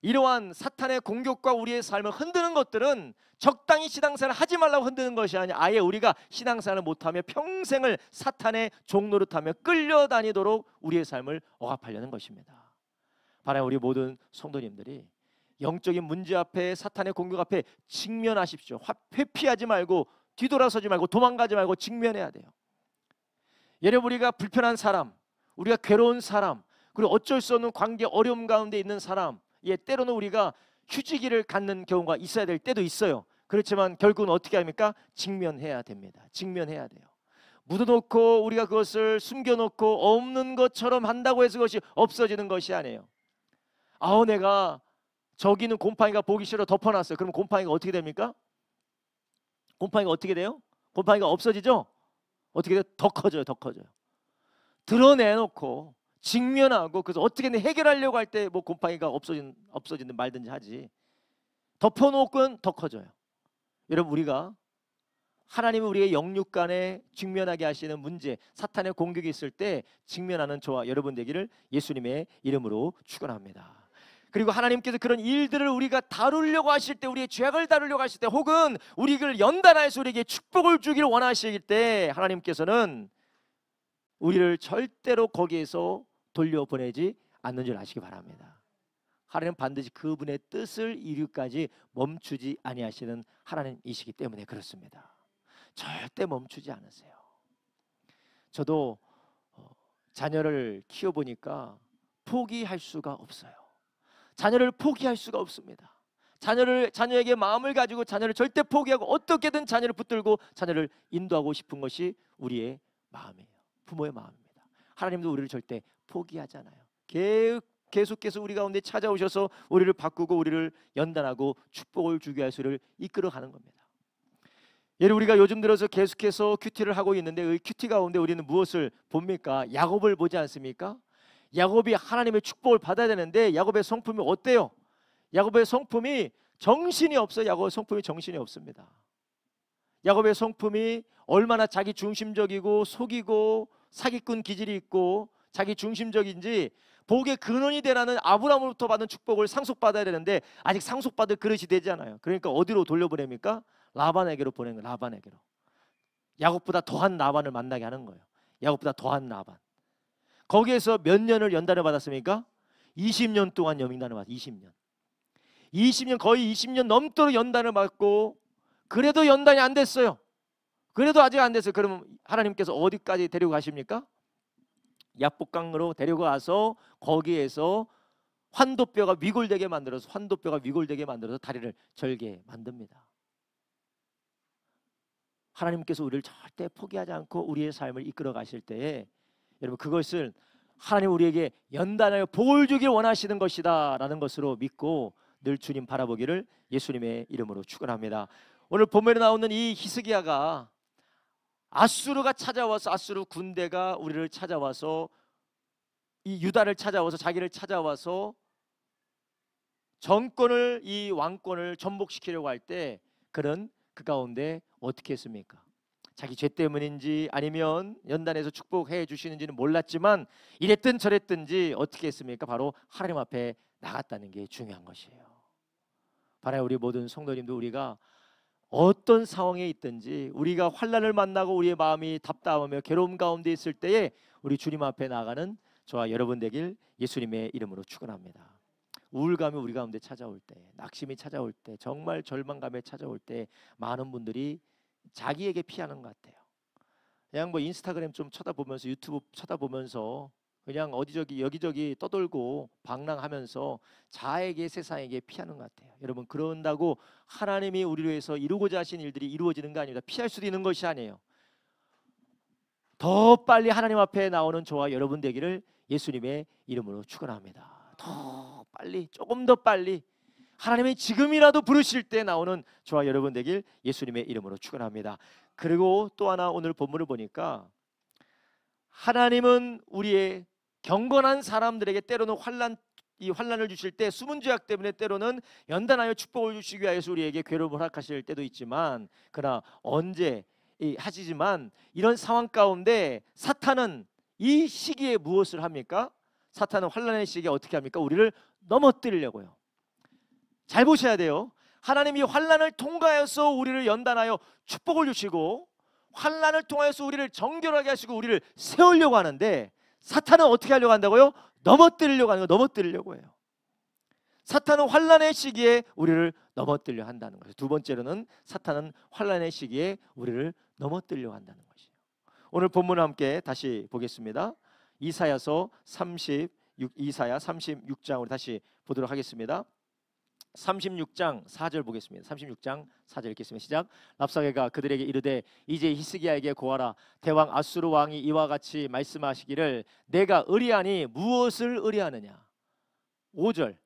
A: 이러한 사탄의 공격과 우리의 삶을 흔드는 것들은 적당히 신앙생활을 하지 말라고 흔드는 것이 아니라 아예 우리가 신앙생활을 못하며 평생을 사탄의 종노릇하며 끌려다니도록 우리의 삶을 억압하려는 것입니다. 바라는 우리 모든 성도님들이 영적인 문제 앞에, 사탄의 공격 앞에 직면하십시오. 회피하지 말고, 뒤돌아서지 말고, 도망가지 말고 직면해야 돼요. 여러분, 우리가 불편한 사람, 우리가 괴로운 사람, 그리고 어쩔 수 없는 관계 어려움 가운데 있는 사람, 때로는 우리가 휴지기를 갖는 경우가 있어야 될 때도 있어요. 그렇지만 결국은 어떻게 합니까? 직면해야 됩니다. 직면해야 돼요. 묻어놓고 우리가 그것을 숨겨놓고 없는 것처럼 한다고 해서 그것이 없어지는 것이 아니에요. 내가 저기는 곰팡이가 보기 싫어 덮어놨어요. 그럼 곰팡이가 어떻게 됩니까? 곰팡이가 어떻게 돼요? 곰팡이가 없어지죠? 어떻게 돼요? 더 커져요. 더 커져요. 드러내놓고 직면하고, 그래서 어떻게든 해결하려고 할 때 뭐 곰팡이가 없어지든 말든지 하지, 덮어놓고는 더 커져요. 여러분, 우리가 하나님은 우리의 영육간에 직면하게 하시는 문제, 사탄의 공격이 있을 때 직면하는 저와 여러분 되기를 예수님의 이름으로 축원합니다. 그리고 하나님께서 그런 일들을 우리가 다루려고 하실 때, 우리의 죄악을 다루려고 하실 때, 혹은 우리를 연단하여서 우리에게 축복을 주기를 원하실 때 하나님께서는 우리를 절대로 거기에서 돌려보내지 않는 줄 아시기 바랍니다. 하나님은 반드시 그분의 뜻을 이루기까지 멈추지 아니하시는 하나님이시기 때문에 그렇습니다. 절대 멈추지 않으세요. 저도 자녀를 키워보니까 포기할 수가 없어요. 자녀를 포기할 수가 없습니다. 자녀에게 마음을 가지고 자녀를 절대 포기하고 어떻게든 자녀를 붙들고 자녀를 인도하고 싶은 것이 우리의 마음이에요. 부모의 마음입니다. 하나님도 우리를 절대 포기하지 않아요. 계속해서 우리 가운데 찾아오셔서 우리를 바꾸고 우리를 연단하고 축복을 주게 하시를 이끌어가는 겁니다. 예를 우리가 요즘 들어서 계속해서 큐티를 하고 있는데 이 큐티 가운데 우리는 무엇을 봅니까? 야곱을 보지 않습니까? 야곱이 하나님의 축복을 받아야 되는데 야곱의 성품이 어때요? 야곱의 성품이 정신이 없어요. 야곱의 성품이 정신이 없습니다. 야곱의 성품이 얼마나 자기 중심적이고 속이고 사기꾼 기질이 있고 자기 중심적인지, 복의 근원이 되라는 아브라함으로부터 받은 축복을 상속받아야 되는데 아직 상속받을 그릇이 되지 않아요. 그러니까 어디로 돌려보냅니까? 라반에게로 보내는 거예요. 라반에게로. 야곱보다 더한 라반을 만나게 하는 거예요. 야곱보다 더한 라반. 거기에서 몇 년을 연단을 받았습니까? 20년 동안 연단을 받았어요. 20년 거의 20년 넘도록 연단을 받고, 그래도 연단이 안 됐어요. 그래도 아직 안 됐어요. 그러면 하나님께서 어디까지 데리고 가십니까? 약복강으로 데려가서 거기에서 환도뼈가 위골되게 만들어서 다리를 절게 만듭니다. 하나님께서 우리를 절대 포기하지 않고 우리의 삶을 이끌어 가실 때에 여러분 그것을 하나님 우리에게 연단하여 복을 주길 원하시는 것이다 라는 것으로 믿고 늘 주님 바라보기를 예수님의 이름으로 축원합니다. 오늘 본문에 나오는 이 히스기야가 아수르가 찾아와서 아수르 군대가 우리를 찾아와서 이 유다를 찾아와서 자기를 찾아와서 정권을 이 왕권을 전복시키려고 할 때 그는 그 가운데 어떻게 했습니까? 자기 죄 때문인지 아니면 연단해서 축복해 주시는지는 몰랐지만 이랬든 저랬든지 어떻게 했습니까? 바로 하나님 앞에 나갔다는 게 중요한 것이에요. 바로 우리 모든 성도님도 우리가 어떤 상황에 있든지 우리가 환난을 만나고 우리의 마음이 답답하며 괴로움 가운데 있을 때에 우리 주님 앞에 나가는 저와 여러분 되길 예수님의 이름으로 축원합니다. 우울감이 우리 가운데 찾아올 때, 낙심이 찾아올 때, 정말 절망감에 찾아올 때 많은 분들이 자기에게 피하는 것 같아요. 그냥 뭐 인스타그램 좀 쳐다보면서 유튜브 쳐다보면서 그냥 어디저기 여기저기 떠돌고 방랑하면서 자에게 세상에게 피하는 것 같아요. 여러분 그런다고 하나님이 우리를 위해서 이루고자 하신 일들이 이루어지는 거 아닙니다. 피할 수도 있는 것이 아니에요. 더 빨리 하나님 앞에 나오는 저와 여러분 되기를 예수님의 이름으로 축원합니다. 더 빨리, 조금 더 빨리 하나님이 지금이라도 부르실 때 나오는 저와 여러분 되길 예수님의 이름으로 축원합니다. 그리고 또 하나 오늘 본문을 보니까 하나님은 우리의 경건한 사람들에게 때로는 환난을 주실 때 숨은 죄악 때문에 때로는 연단하여 축복을 주시기 위해서 우리에게 괴로움을 허락하실 때도 있지만 그러나 하시지만 이런 상황 가운데 사탄은 이 시기에 무엇을 합니까? 사탄은 환난의 시기에 어떻게 합니까? 우리를 넘어뜨리려고요. 잘 보셔야 돼요. 하나님이 환난을 통과해서 우리를 연단하여 축복을 주시고 환난을 통하여서 우리를 정결하게 하시고 우리를 세우려고 하는데 사탄은 어떻게 하려고 한다고요? 넘어뜨리려고 하는 거, 넘어뜨리려고 해요. 사탄은 환난의 시기에 우리를 넘어뜨리려 한다는 거죠. 두 번째로는 사탄은 환난의 시기에 우리를 넘어뜨리려 한다는 것이에요. 오늘 본문을 함께 다시 보겠습니다. 이사야 36장으로 다시 보도록 하겠습니다. 36장 4절 보겠습니다. 36장 4절 읽겠습니다. 시작. 랍사게가 그들에게 이르되 이제 히스기야에게 고하라. 대왕 아수르 왕이 이와 같이 말씀하시기를 내가 의리하니 무엇을 의리하느냐. 5절.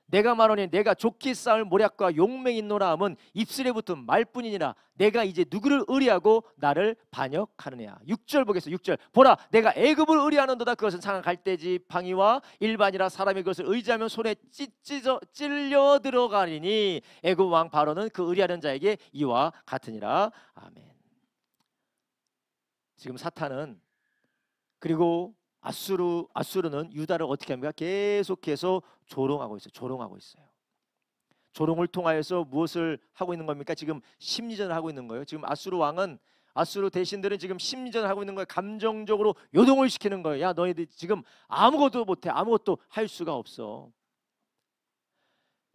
A: 내가 말하니 내가 좋게 쌓을 모략과 용맹 있노라 함은 입술에 붙은 말뿐이니라. 내가 이제 누구를 의리하고 나를 반역하느냐. 6절 보겠습니다. 6절. 보라 내가 애굽을 의리하는도다. 그것은 상한 갈대지 방이와 일반이라 사람이 그것을 의지하면 손에 찔려 들어가리니 애굽 왕 바로는 그 의리하는 자에게 이와 같으니라. 아멘. 지금 사탄은 그리고 아수르는 유다를 어떻게 합니까? 계속해서 조롱하고 있어요. 조롱을 통하여서 무엇을 하고 있는 겁니까? 지금 심리전을 하고 있는 거예요. 지금 아수르 대신들은 지금 심리전을 하고 있는 거예요. 감정적으로 요동을 시키는 거예요. 야 너희들 지금 아무것도 못해. 아무것도 할 수가 없어.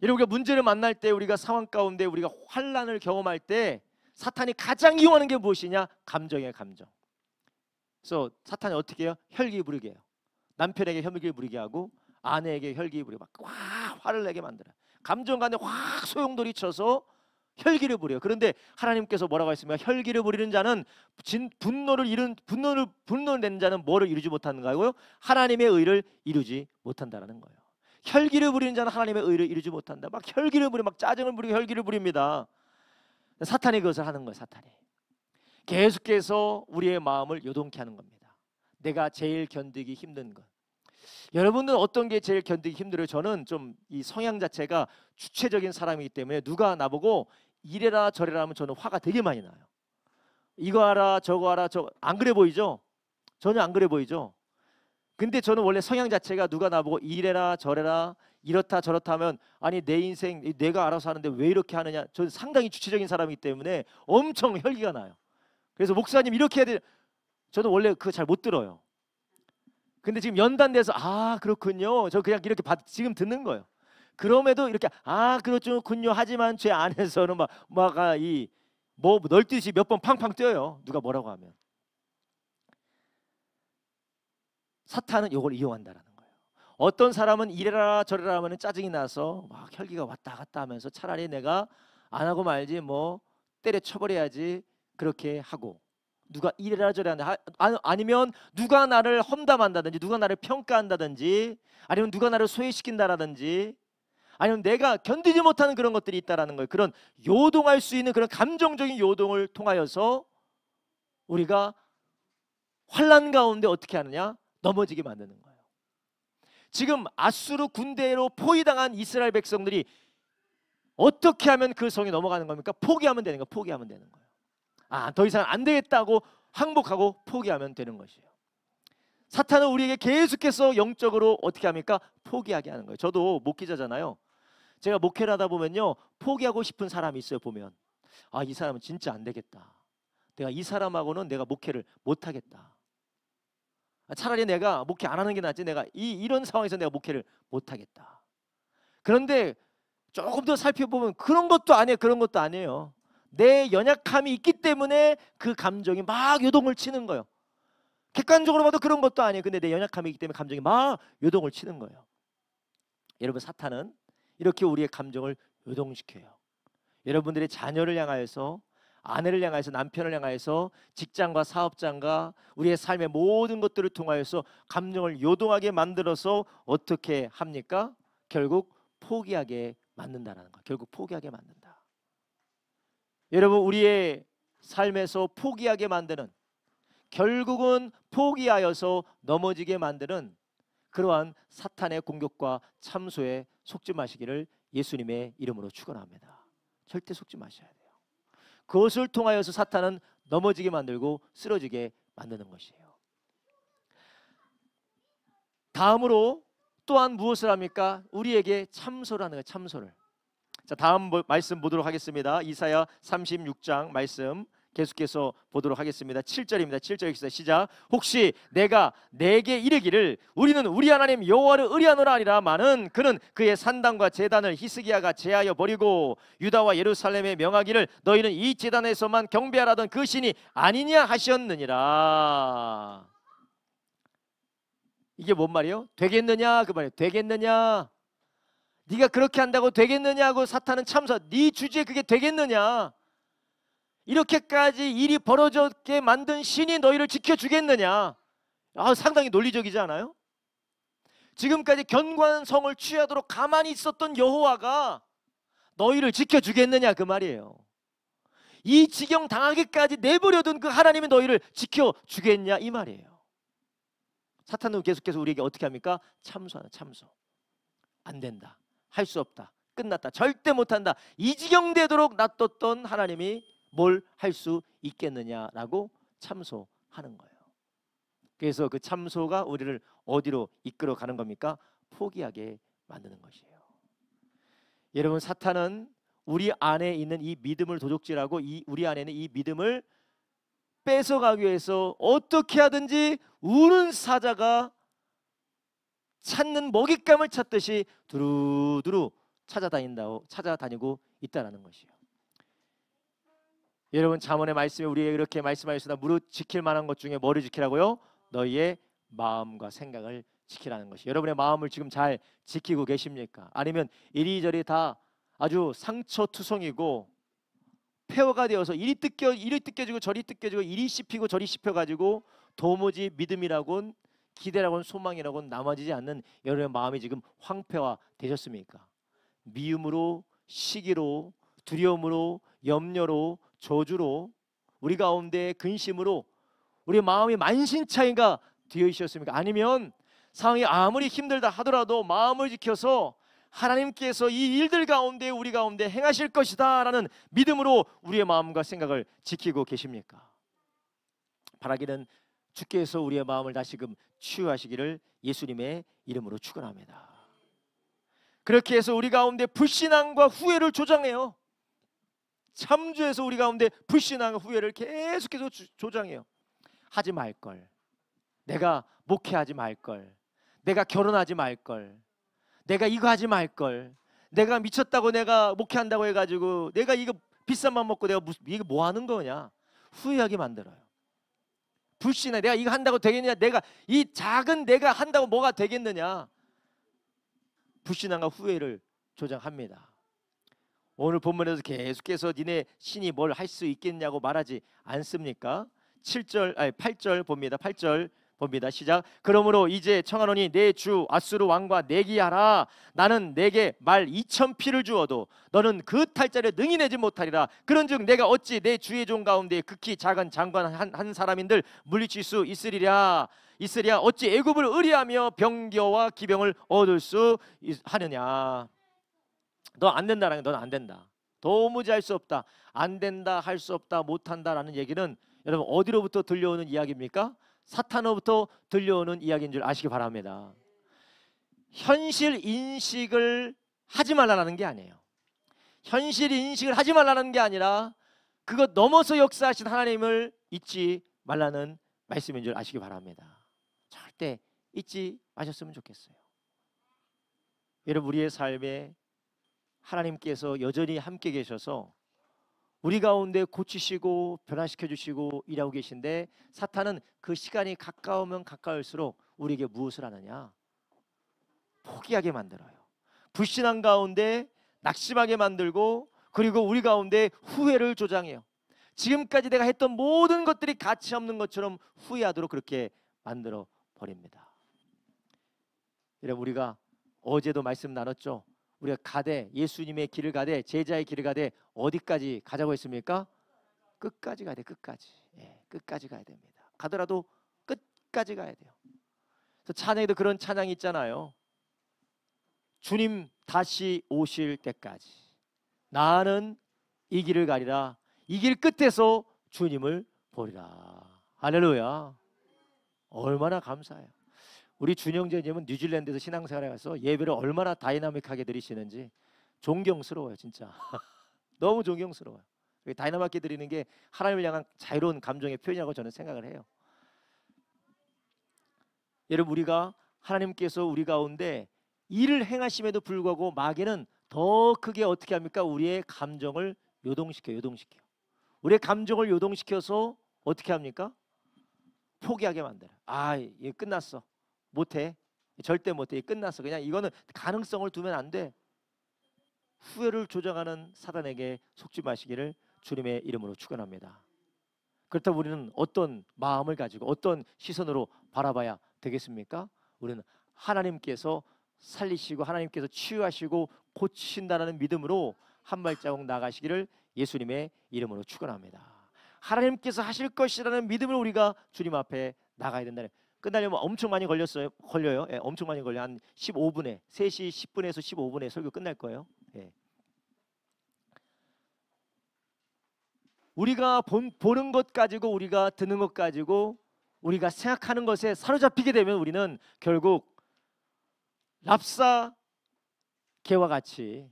A: 우리가 문제를 만날 때 우리가 상황 가운데 우리가 환난을 경험할 때 사탄이 가장 이용하는 게 무엇이냐? 감정이에요. 감정. 그래서 사탄이 어떻게 해요? 혈기 부리게 해요. 남편에게 혈기 부리게 하고 아내에게 혈기 부리고 막 화를 내게 만들어요. 감정 간에 확 소용돌이 쳐서 혈기를 부려요. 그런데 하나님께서 뭐라고 했습니까? 혈기를 부리는 자는 분노를 내는 자는 뭐를 이루지 못하는가요? 하나님의 의를 이루지 못한다라는 거예요. 혈기를 부리는 자는 하나님의 의를 이루지 못한다. 막 혈기를 부리고 막 짜증을 부리고 혈기를 부립니다. 사탄이 그것을 하는 거예요. 사탄이. 계속해서 우리의 마음을 요동케 하는 겁니다. 내가 제일 견디기 힘든 것. 여러분은 어떤 게 제일 견디기 힘들어요? 저는 좀 이 성향 자체가 주체적인 사람이기 때문에 누가 나보고 이래라 저래라 하면 저는 화가 되게 많이 나요. 이거 하라 저거 하라 안 그래 보이죠? 전혀 안 그래 보이죠? 근데 저는 원래 성향 자체가 누가 나보고 이래라 저래라 이렇다 저렇다 하면 아니 내 인생 내가 알아서 하는데 왜 이렇게 하느냐. 저는 상당히 주체적인 사람이기 때문에 엄청 혈기가 나요. 그래서 목사님 이렇게 해야 돼. 저는 원래 그거 잘 못 들어요. 근데 지금 연단돼서 아 그렇군요. 저 그냥 이렇게 지금 듣는 거예요. 그럼에도 이렇게 아 그렇군요. 하지만 제 안에서는 뭐 널뛰듯이 몇 번 팡팡 뛰어요. 누가 뭐라고 하면. 사탄은 이걸 이용한다라는 거예요. 어떤 사람은 이래라 저래라 하면 짜증이 나서 막 혈기가 왔다 갔다 하면서 차라리 내가 안 하고 말지 뭐 때려쳐버려야지 그렇게 하고, 누가 이래라 저래라 아니면 누가 나를 험담한다든지 누가 나를 평가한다든지 아니면 누가 나를 소외시킨다라든지 아니면 내가 견디지 못하는 그런 것들이 있다라는 거예요. 그런 요동할 수 있는 그런 감정적인 요동을 통하여서 우리가 환난 가운데 어떻게 하느냐? 넘어지게 만드는 거예요. 지금 아수르 군대로 포위당한 이스라엘 백성들이 어떻게 하면 그 성이 넘어가는 겁니까? 포기하면 되는 거예요. 포기하면 되는 거예요. 더 이상 안 되겠다고 항복하고 포기하면 되는 것이에요. 사탄은 우리에게 계속해서 영적으로 어떻게 합니까? 포기하게 하는 거예요. 저도 목회자잖아요. 제가 목회를 하다 보면요, 포기하고 싶은 사람이 있어요. 보면 이 사람은 진짜 안 되겠다. 내가 이 사람하고는 내가 목회를 못 하겠다. 차라리 내가 목회 안 하는 게 낫지, 내가 이런 상황에서 내가 목회를 못 하겠다. 그런데 조금 더 살펴보면 그런 것도 아니에요. 그런 것도 아니에요. 내 연약함이 있기 때문에 그 감정이 막 요동을 치는 거예요. 객관적으로 봐도 그런 것도 아니에요. 근데 내 연약함이 있기 때문에 감정이 막 요동을 치는 거예요. 여러분, 사탄은 이렇게 우리의 감정을 요동시켜요. 여러분들의 자녀를 향하여서, 아내를 향하여서, 남편을 향하여서, 직장과 사업장과 우리의 삶의 모든 것들을 통하여서 감정을 요동하게 만들어서 어떻게 합니까? 결국 포기하게 만든다는 거. 결국 포기하게 만든다. 여러분, 우리의 삶에서 포기하게 만드는, 결국은 포기하여서 넘어지게 만드는 그러한 사탄의 공격과 참소에 속지 마시기를 예수님의 이름으로 축원합니다. 절대 속지 마셔야 돼요. 그것을 통하여서 사탄은 넘어지게 만들고 쓰러지게 만드는 것이에요. 다음으로 또한 무엇을 합니까? 우리에게 참소라는 거예요. 참소를. 자, 다음 말씀 보도록 하겠습니다. 이사야 36장 말씀 계속해서 보도록 하겠습니다. 7절입니다. 7절 읽습니다. 시작. 혹시 내가 내게 이르기를 우리는 우리 하나님 여호와를 의뢰하노라 하니라마는 그는 그의 산당과 제단을 히스기야가 제하여 버리고 유다와 예루살렘에 명하기를 너희는 이 제단에서만 경배하라던 그 신이 아니냐 하셨느니라. 이게 뭔 말이에요? 되겠느냐 그 말이에요. 되겠느냐? 네가 그렇게 한다고 되겠느냐고 사탄은 참소. 네 주제에 그게 되겠느냐? 이렇게까지 일이 벌어졌게 만든 신이 너희를 지켜주겠느냐? 상당히 논리적이지 않아요? 지금까지 견고한 성을 취하도록 가만히 있었던 여호와가 너희를 지켜주겠느냐 그 말이에요. 이 지경 당하기까지 내버려둔 그 하나님이 너희를 지켜주겠냐 이 말이에요. 사탄은 계속해서 우리에게 어떻게 합니까? 참소하는 참소. 안 된다. 할 수 없다. 끝났다. 절대 못한다. 이 지경 되도록 놔뒀던 하나님이 뭘 할 수 있겠느냐라고 참소하는 거예요. 그래서 그 참소가 우리를 어디로 이끌어 가는 겁니까? 포기하게 만드는 것이에요. 여러분, 사탄은 우리 안에 있는 이 믿음을 도적질하고 우리 안에 있는 이 믿음을 뺏어가기 위해서 어떻게 하든지 우는 사자가 찾는 먹잇감을 찾듯이 두루두루 찾아다니고 있다라는 것이에요. 여러분, 잠언의 말씀에 우리에게 이렇게 말씀하셨으나 무릇 지킬 만한 것 중에 뭐를 지키라고요? 너희의 마음과 생각을 지키라는 것이. 여러분의 마음을 지금 잘 지키고 계십니까? 아니면 이리저리 다 아주 상처투성이고 폐허가 되어서 이리 뜯겨지고 저리 뜯겨지고 이리 씹히고 저리 씹혀가지고 도무지 믿음이라곤 기대라곤 소망이라곤 남아지지 않는 여러분의 마음이 지금 황폐화 되셨습니까? 미움으로, 시기로, 두려움으로, 염려로, 저주로, 우리 가운데 근심으로 우리 마음이 만신창이가 되어 있었습니까? 아니면 상황이 아무리 힘들다 하더라도 마음을 지켜서 하나님께서 이 일들 가운데 우리 가운데 행하실 것이다 라는 믿음으로 우리의 마음과 생각을 지키고 계십니까? 바라기는 주께서 우리의 마음을 다시금 치유하시기를 예수님의 이름으로 축원합니다. 그렇게 해서 우리 가운데 불신앙과 후회를 조장해요. 참주해서 우리 가운데 불신앙과 후회를 계속해서 조장해요. 하지 말걸, 내가 목회하지 말걸, 내가 결혼하지 말걸, 내가 이거 하지 말걸, 내가 미쳤다고 내가 목회한다고 해가지고 내가 이거 비싼 맘 먹고 내가 이게 뭐 하는 거냐, 후회하게 만들어요. 불신해. 내가 이거 한다고 되겠냐? 내가 이 작은 내가 한다고 뭐가 되겠느냐? 불신함과 후회를 조장합니다. 오늘 본문에서 계속해서 니네 신이 뭘 할 수 있겠냐고 말하지 않습니까? 8절 봅니다. 8절 봅니다. 시작. 그러므로 이제 청하노니 내 주 아수르 왕과 내기하라. 나는 내게 말 2,000피를 주어도 너는 그 탈자를 능히 내지 못하리라. 그런즉 내가 어찌 내 주의 종 가운데 극히 작은 장관 한 사람인들 물리칠 수 있으리랴. 어찌 애굽을 의리하며 병거와 기병을 얻을 수 하느냐. 너 안 된다라는 건 넌 안 된다. 도무지 할 수 없다. 안 된다, 할 수 없다, 못한다라는 얘기는 여러분 어디로부터 들려오는 이야기입니까? 사탄으로부터 들려오는 이야기인 줄 아시기 바랍니다. 현실 인식을 하지 말라는 게 아니에요. 현실 인식을 하지 말라는 게 아니라 그것 넘어서 역사하신 하나님을 잊지 말라는 말씀인 줄 아시기 바랍니다. 절대 잊지 마셨으면 좋겠어요. 여러분 우리의 삶에 하나님께서 여전히 함께 계셔서 우리 가운데 고치시고 변화시켜 주시고 일하고 계신데 사탄은 그 시간이 가까우면 가까울수록 우리에게 무엇을 하느냐? 포기하게 만들어요. 불신앙 가운데 낙심하게 만들고 그리고 우리 가운데 후회를 조장해요. 지금까지 내가 했던 모든 것들이 가치 없는 것처럼 후회하도록 그렇게 만들어 버립니다. 여러분 우리가 어제도 말씀 나눴죠. 우리가 가되 예수님의 길을 가되 제자의 길을 가되 어디까지 가자고 했습니까? 끝까지 가야 돼. 끝까지. 예, 끝까지 가야 됩니다. 가더라도 끝까지 가야 돼요. 그래서 찬양에도 그런 찬양이 있잖아요. 주님 다시 오실 때까지 나는 이 길을 가리라. 이 길 끝에서 주님을 보리라. 할렐루야. 얼마나 감사해요. 우리 준영제님은 뉴질랜드에서 신앙생활에 가서 예배를 얼마나 다이나믹하게 드리시는지 존경스러워요. 진짜 너무 존경스러워요. 다이나믹하게 드리는 게 하나님을 향한 자유로운 감정의 표현이라고 저는 생각을 해요. 여러분 우리가 하나님께서 우리 가운데 일을 행하심에도 불구하고 마귀는 더 크게 어떻게 합니까? 우리의 감정을 요동시켜요. 우리의 감정을 요동시켜서 어떻게 합니까? 포기하게 만들어요. 아, 이게 끝났어. 못해. 절대 못해. 끝났어. 그냥 이거는 가능성을 두면 안 돼. 후회를 조장하는 사단에게 속지 마시기를 주님의 이름으로 축원합니다. 그렇다면 우리는 어떤 마음을 가지고 어떤 시선으로 바라봐야 되겠습니까? 우리는 하나님께서 살리시고 하나님께서 치유하시고 고치신다는 믿음으로 한 발자국 나가시기를 예수님의 이름으로 축원합니다. 하나님께서 하실 것이라는 믿음으로 우리가 주님 앞에 나가야 된다는. 끝나려면 엄청 많이 걸려요. 예, 엄청 많이 걸려. 한 15분에 3시 10분에서 15분에 설교 끝날 거예요. 예. 우리가 보는 것 가지고 우리가 듣는 것 가지고 우리가 생각하는 것에 사로잡히게 되면 우리는 결국 랍사 개와 같이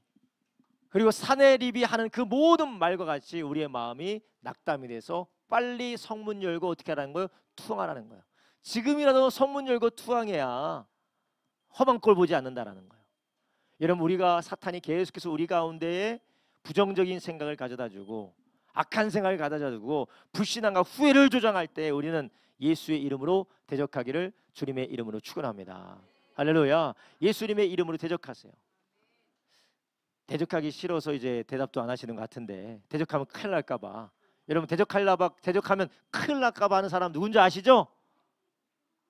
A: 그리고 사내립이 하는 그 모든 말과 같이 우리의 마음이 낙담이 돼서 빨리 성문 열고 어떻게 하라는 거예요? 투항하라는 거예요. 지금이라도 성문 열고 투항해야 험한 꼴 보지 않는다라는 거예요. 여러분 우리가 사탄이 계속해서 우리 가운데에 부정적인 생각을 가져다주고 악한 생각을 가져다주고 불신앙과 후회를 조장할 때 우리는 예수의 이름으로 대적하기를 주님의 이름으로 축원합니다. 할렐루야. 예수님의 이름으로 대적하세요. 대적하기 싫어서 이제 대답도 안 하시는 것 같은데 대적하면 큰일 날까 봐. 여러분 대적하면 큰일 날까 봐 하는 사람 누군지 아시죠?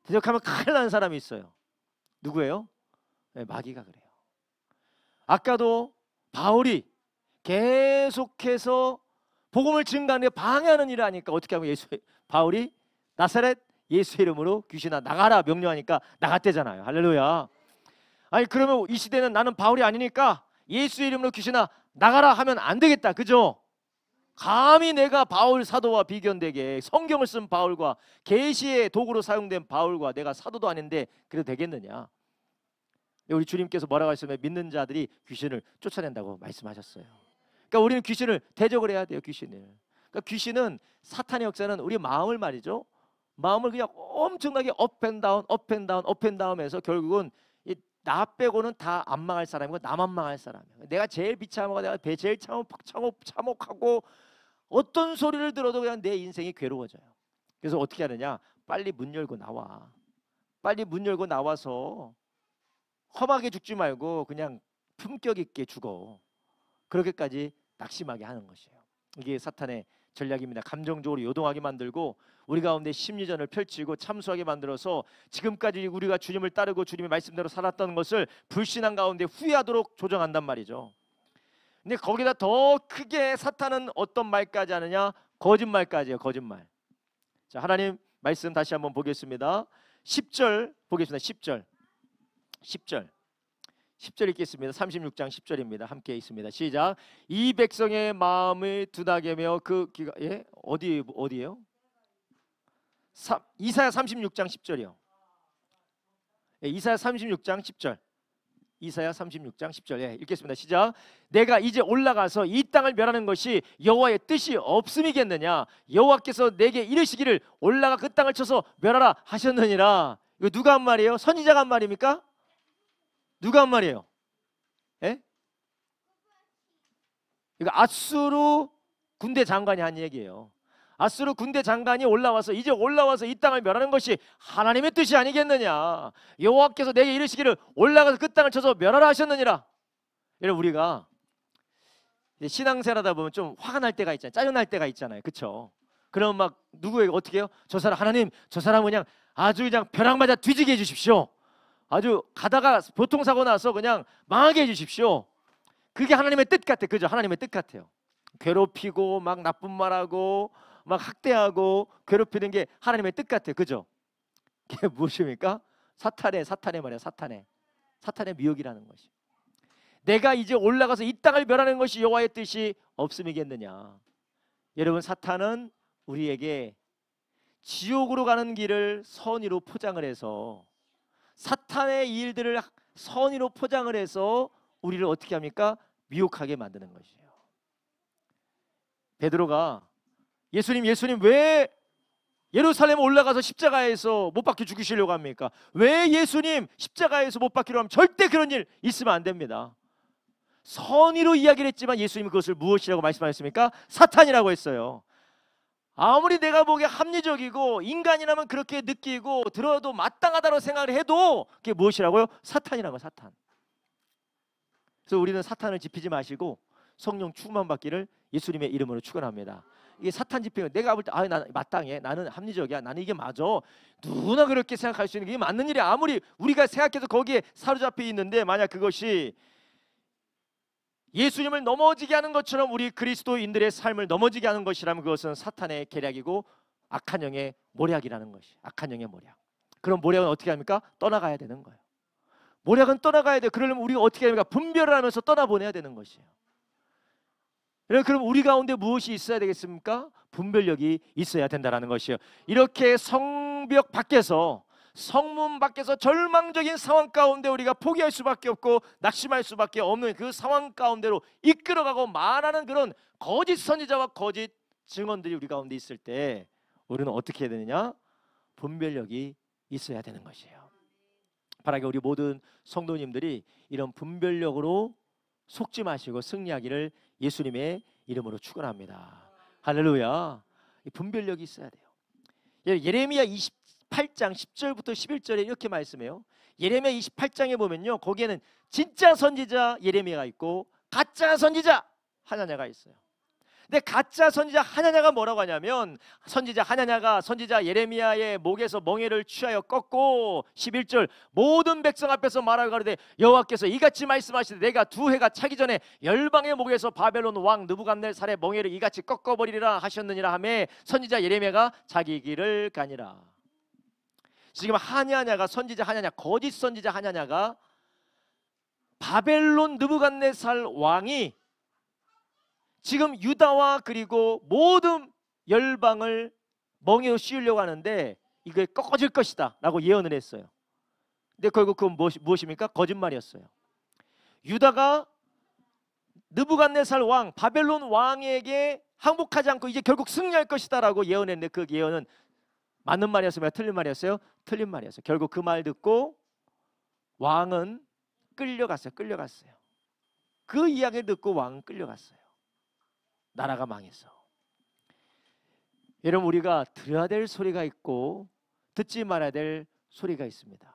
A: 대적하면 큰일 나는 사람이 있어요. 누구예요? 네, 마귀가 그래요. 아까도 바울이 계속해서 복음을 증가하는데 방해하는 일을 하니까 어떻게 하면 바울이 나사렛 예수의 이름으로 귀신아 나가라 명령하니까 나갔대잖아요. 할렐루야. 아니 그러면 이 시대는 나는 바울이 아니니까 예수의 이름으로 귀신아 나가라 하면 안 되겠다. 그죠? 감히 내가 바울 사도와 비견되게 성경을 쓴 바울과 계시의 도구로 사용된 바울과 내가 사도도 아닌데 그래도 되겠느냐? 우리 주님께서 뭐라고 하셨냐면 믿는 자들이 귀신을 쫓아낸다고 말씀하셨어요. 그러니까 우리는 귀신을 대적을 해야 돼요. 그러니까 귀신은 사탄의 역사는 우리 마음을 말이죠. 마음을 그냥 엄청나게 업앤다운 해서 결국은 나 빼고는 다 안 망할 사람이고 나만 망할 사람이야. 내가 제일 비참하고 내가 제일 참혹하고 어떤 소리를 들어도 그냥 내 인생이 괴로워져요. 그래서 어떻게 하느냐? 빨리 문 열고 나와. 빨리 문 열고 나와서 험하게 죽지 말고 그냥 품격 있게 죽어. 그렇게까지 낙심하게 하는 것이에요. 이게 사탄의 전략입니다. 감정적으로 요동하게 만들고 우리 가운데 심리전을 펼치고 참수하게 만들어서 지금까지 우리가 주님을 따르고 주님의 말씀대로 살았던 것을 불신한 가운데 후회하도록 조정한단 말이죠. 근데 거기다 더 크게 사탄은 어떤 말까지 하느냐? 거짓말까지 해요. 거짓말. 자, 하나님 말씀 다시 한번 보겠습니다. 10절 보겠습니다. 10절 읽겠습니다. 36장 10절입니다. 함께 있습니다. 시작. 이 백성의 마음이 둔하게며 그 귀가 어디예요? 이사야 36장 10절이요. 이사야 36장 10절. 이사야 36장 10절. 읽겠습니다. 시작. 내가 이제 올라가서 이 땅을 멸하는 것이 여호와의 뜻이 없음이겠느냐? 여호와께서 내게 이르시기를 올라가 그 땅을 쳐서 멸하라 하셨느니라. 이거 누가 한 말이에요? 선지자가 한 말입니까? 누가 한 말이에요? 예? 이거 아수르 군대 장관이 한 얘기예요. 아수르 군대 장관이 올라와서 이제 올라와서 이 땅을 멸하는 것이 하나님의 뜻이 아니겠느냐? 여호와께서 내게 이르시기를 올라가서 그 땅을 쳐서 멸하라 하셨느니라. 여러분, 우리가 신앙생활하다 보면 좀 화가 날 때가 있잖아요. 짜증 날 때가 있잖아요. 그렇죠? 그럼 막 누구에게 어떻게 해요? 저 사람 하나님, 저 사람 그냥 아주 그냥 벼락 맞아 뒤지게 해주십시오. 아주 가다가 교통사고 나서 그냥 망하게 해주십시오. 그게 하나님의 뜻 같아. 그죠? 하나님의 뜻 같아요. 괴롭히고 막 나쁜 말하고 막 학대하고 괴롭히는 게 하나님의 뜻 같아요. 그죠? 그게 무엇입니까? 사탄의 말이야. 사탄의 미혹이라는 것이. 내가 이제 올라가서 이 땅을 멸하는 것이 여호와의 뜻이 없음이겠느냐? 여러분, 사탄은 우리에게 지옥으로 가는 길을 선의로 포장을 해서 사탄의 일들을 선의로 포장을 해서 우리를 어떻게 합니까? 미혹하게 만드는 것이에요. 베드로가 예수님 왜 예루살렘 올라가서 십자가에서 못 박혀 죽으시려고 합니까? 왜 예수님 십자가에서 못 박히려고 하면 절대 그런 일 있으면 안 됩니다. 선의로 이야기를 했지만 예수님이 그것을 무엇이라고 말씀하셨습니까? 사탄이라고 했어요. 아무리 내가 보기에 합리적이고 인간이라면 그렇게 느끼고 들어도 마땅하다고 생각을 해도 그게 무엇이라고요? 사탄이라고. 사탄. 그래서 우리는 사탄을 지피지 마시고 성령 충만 받기를 예수님의 이름으로 축원합니다. 이게 사탄 집행은 내가 볼 때 나 마땅해, 나는 합리적이야, 나는 이게 맞아, 누구나 그렇게 생각할 수 있는 게 맞는 일이 아무리 우리가 생각해도 거기에 사로잡혀 있는데 만약 그것이 예수님을 넘어지게 하는 것처럼 우리 그리스도인들의 삶을 넘어지게 하는 것이라면 그것은 사탄의 계략이고 악한 영의 모략이라는 것이. 악한 영의 모략. 그럼 모략은 어떻게 합니까? 떠나가야 되는 거예요. 모략은 떠나가야 돼요. 그러려면 우리가 어떻게 합니까? 분별을 하면서 떠나보내야 되는 것이에요. 그럼 우리 가운데 무엇이 있어야 되겠습니까? 분별력이 있어야 된다는 것이에요. 이렇게 성벽 밖에서, 성문 밖에서 절망적인 상황 가운데 우리가 포기할 수밖에 없고 낙심할 수밖에 없는 그 상황 가운데로 이끌어가고 말하는 그런 거짓 선지자와 거짓 증언들이 우리 가운데 있을 때 우리는 어떻게 해야 되느냐? 분별력이 있어야 되는 것이에요. 바라게 우리 모든 성도님들이 이런 분별력으로 속지 마시고 승리하기를 예수님의 이름으로 축원합니다. 할렐루야. 이 분별력이 있어야 돼요. 예레미야 28장 10절부터 11절에 이렇게 말씀해요. 예레미야 28장에 보면요, 거기에는 진짜 선지자 예레미야가 있고 가짜 선지자 하나냐가 있어요. 근데 가짜 선지자 하나냐가 뭐라고 하냐면, 선지자 하나냐가 선지자 예레미야의 목에서 멍에를 취하여 꺾고 11절 모든 백성 앞에서 말하고 가로되 여호와께서 이같이 말씀하시되 내가 두 해가 차기 전에 열방의 목에서 바벨론 왕 느부갓네살의 멍에를 이같이 꺾어버리리라 하셨느니라 하매 선지자 예레미야가 자기 길을 가니라. 지금 하냐냐가, 선지자 하냐냐, 거짓 선지자 하냐냐가 바벨론 느부갓네살 왕이 지금 유다와 그리고 모든 열방을 멍에로 씌우려고 하는데 이게 꺾어질 것이다 라고 예언을 했어요. 근데 결국 그건 무엇입니까? 거짓말이었어요. 유다가 느부갓네살 왕, 바벨론 왕에게 항복하지 않고 이제 결국 승리할 것이다 라고 예언했는데 그 예언은 맞는 말이었어요? 틀린 말이었어요? 틀린 말이었어요. 결국 그 말 듣고 왕은 끌려갔어요. 그 이야기를 듣고 왕은 끌려갔어요. 나라가 망했어. 여러분, 우리가 들어야 될 소리가 있고 듣지 말아야 될 소리가 있습니다.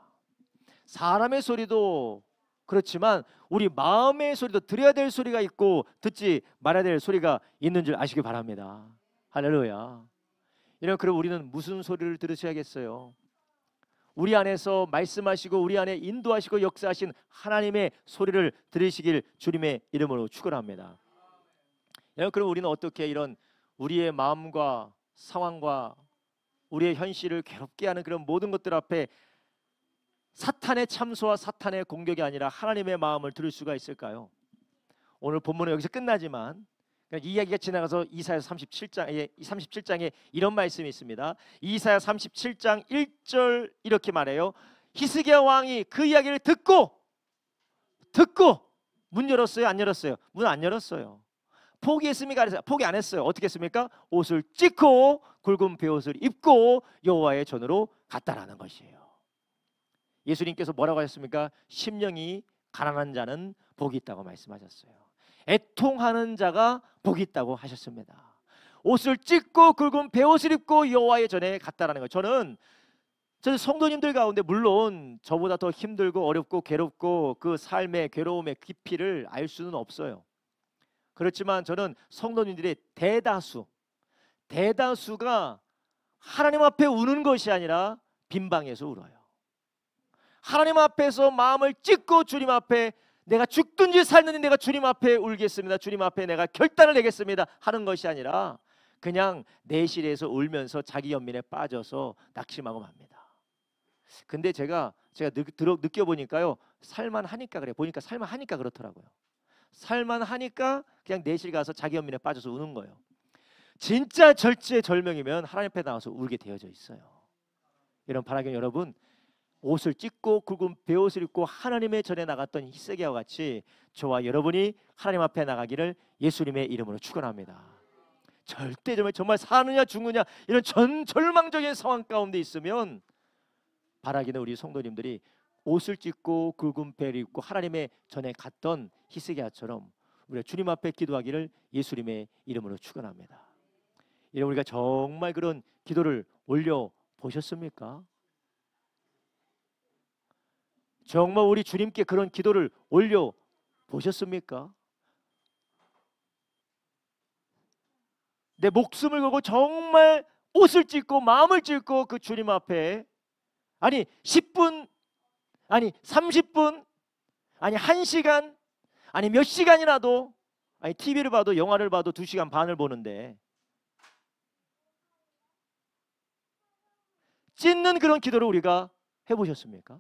A: 사람의 소리도 그렇지만 우리 마음의 소리도 들어야 될 소리가 있고 듣지 말아야 될 소리가 있는 줄 아시기 바랍니다. 할렐루야. 여러분, 그럼 우리는 무슨 소리를 들으셔야겠어요? 우리 안에서 말씀하시고 우리 안에 인도하시고 역사하신 하나님의 소리를 들으시길 주님의 이름으로 축원합니다. 여러분, 그럼 우리는 어떻게 이런 우리의 마음과 상황과 우리의 현실을 괴롭게 하는 그런 모든 것들 앞에 사탄의 참소와 사탄의 공격이 아니라 하나님의 마음을 들을 수가 있을까요? 오늘 본문은 여기서 끝나지만 이 이야기가 지나가서 이사야 37장에 이런 말씀이 있습니다. 이사야 37장 1절 이렇게 말해요. 히스기야 왕이 그 이야기를 듣고 문 열었어요? 안 열었어요? 문 안 열었어요. 포기했습니까? 포기 안 했어요. 어떻게 했습니까? 옷을 찢고 굵은 베옷을 입고 여호와의 전으로 갔다라는 것이에요. 예수님께서 뭐라고 하셨습니까? 심령이 가난한 자는 복이 있다고 말씀하셨어요. 애통하는 자가 복이 있다고 하셨습니다. 옷을 찢고 굵은 베옷을 입고 여호와의 전에 갔다라는 거예요. 저는 성도님들 가운데 물론 저보다 더 힘들고 어렵고 괴롭고 그 삶의 괴로움의 깊이를 알 수는 없어요. 그렇지만 저는 성도님들의 대다수가 하나님 앞에 우는 것이 아니라 빈방에서 울어요. 하나님 앞에서 마음을 찢고 주님 앞에 내가 죽든지 살든지 내가 주님 앞에 울겠습니다. 주님 앞에 내가 결단을 내겠습니다 하는 것이 아니라 그냥 내실에서 울면서 자기 연민에 빠져서 낙심하고 맙니다. 근데 제가 느껴보니까요, 살만하니까 그래요. 보니까 살만하니까 그렇더라고요. 살만하니까 그냥 내실 가서 자기 연민에 빠져서 우는 거예요. 진짜 절제절명이면 하나님 앞에 나와서 울게 되어져 있어요. 이런 바라기 여러분, 옷을 찢고 굵은 베옷을 입고 하나님의 전에 나갔던 히스기야와 같이 저와 여러분이 하나님 앞에 나가기를 예수님의 이름으로 축원합니다. 절대 정말 사느냐 죽느냐 이런 절망적인 상황 가운데 있으면 바라기는 우리 성도님들이 옷을 찢고 굵은 베를 입고 하나님의 전에 갔던 히스기야처럼 우리가 주님 앞에 기도하기를 예수님의 이름으로 축원합니다. 이런 우리가 정말 그런 기도를 올려 보셨습니까? 정말 우리 주님께 그런 기도를 올려 보셨습니까? 내 목숨을 걸고 정말 옷을 찢고 마음을 찢고 그 주님 앞에 아니 10분 아니 30분 아니 1시간 아니 몇 시간이라도 아니 TV를 봐도 영화를 봐도 2시간 반을 보는데 찢는 그런 기도를 우리가 해보셨습니까?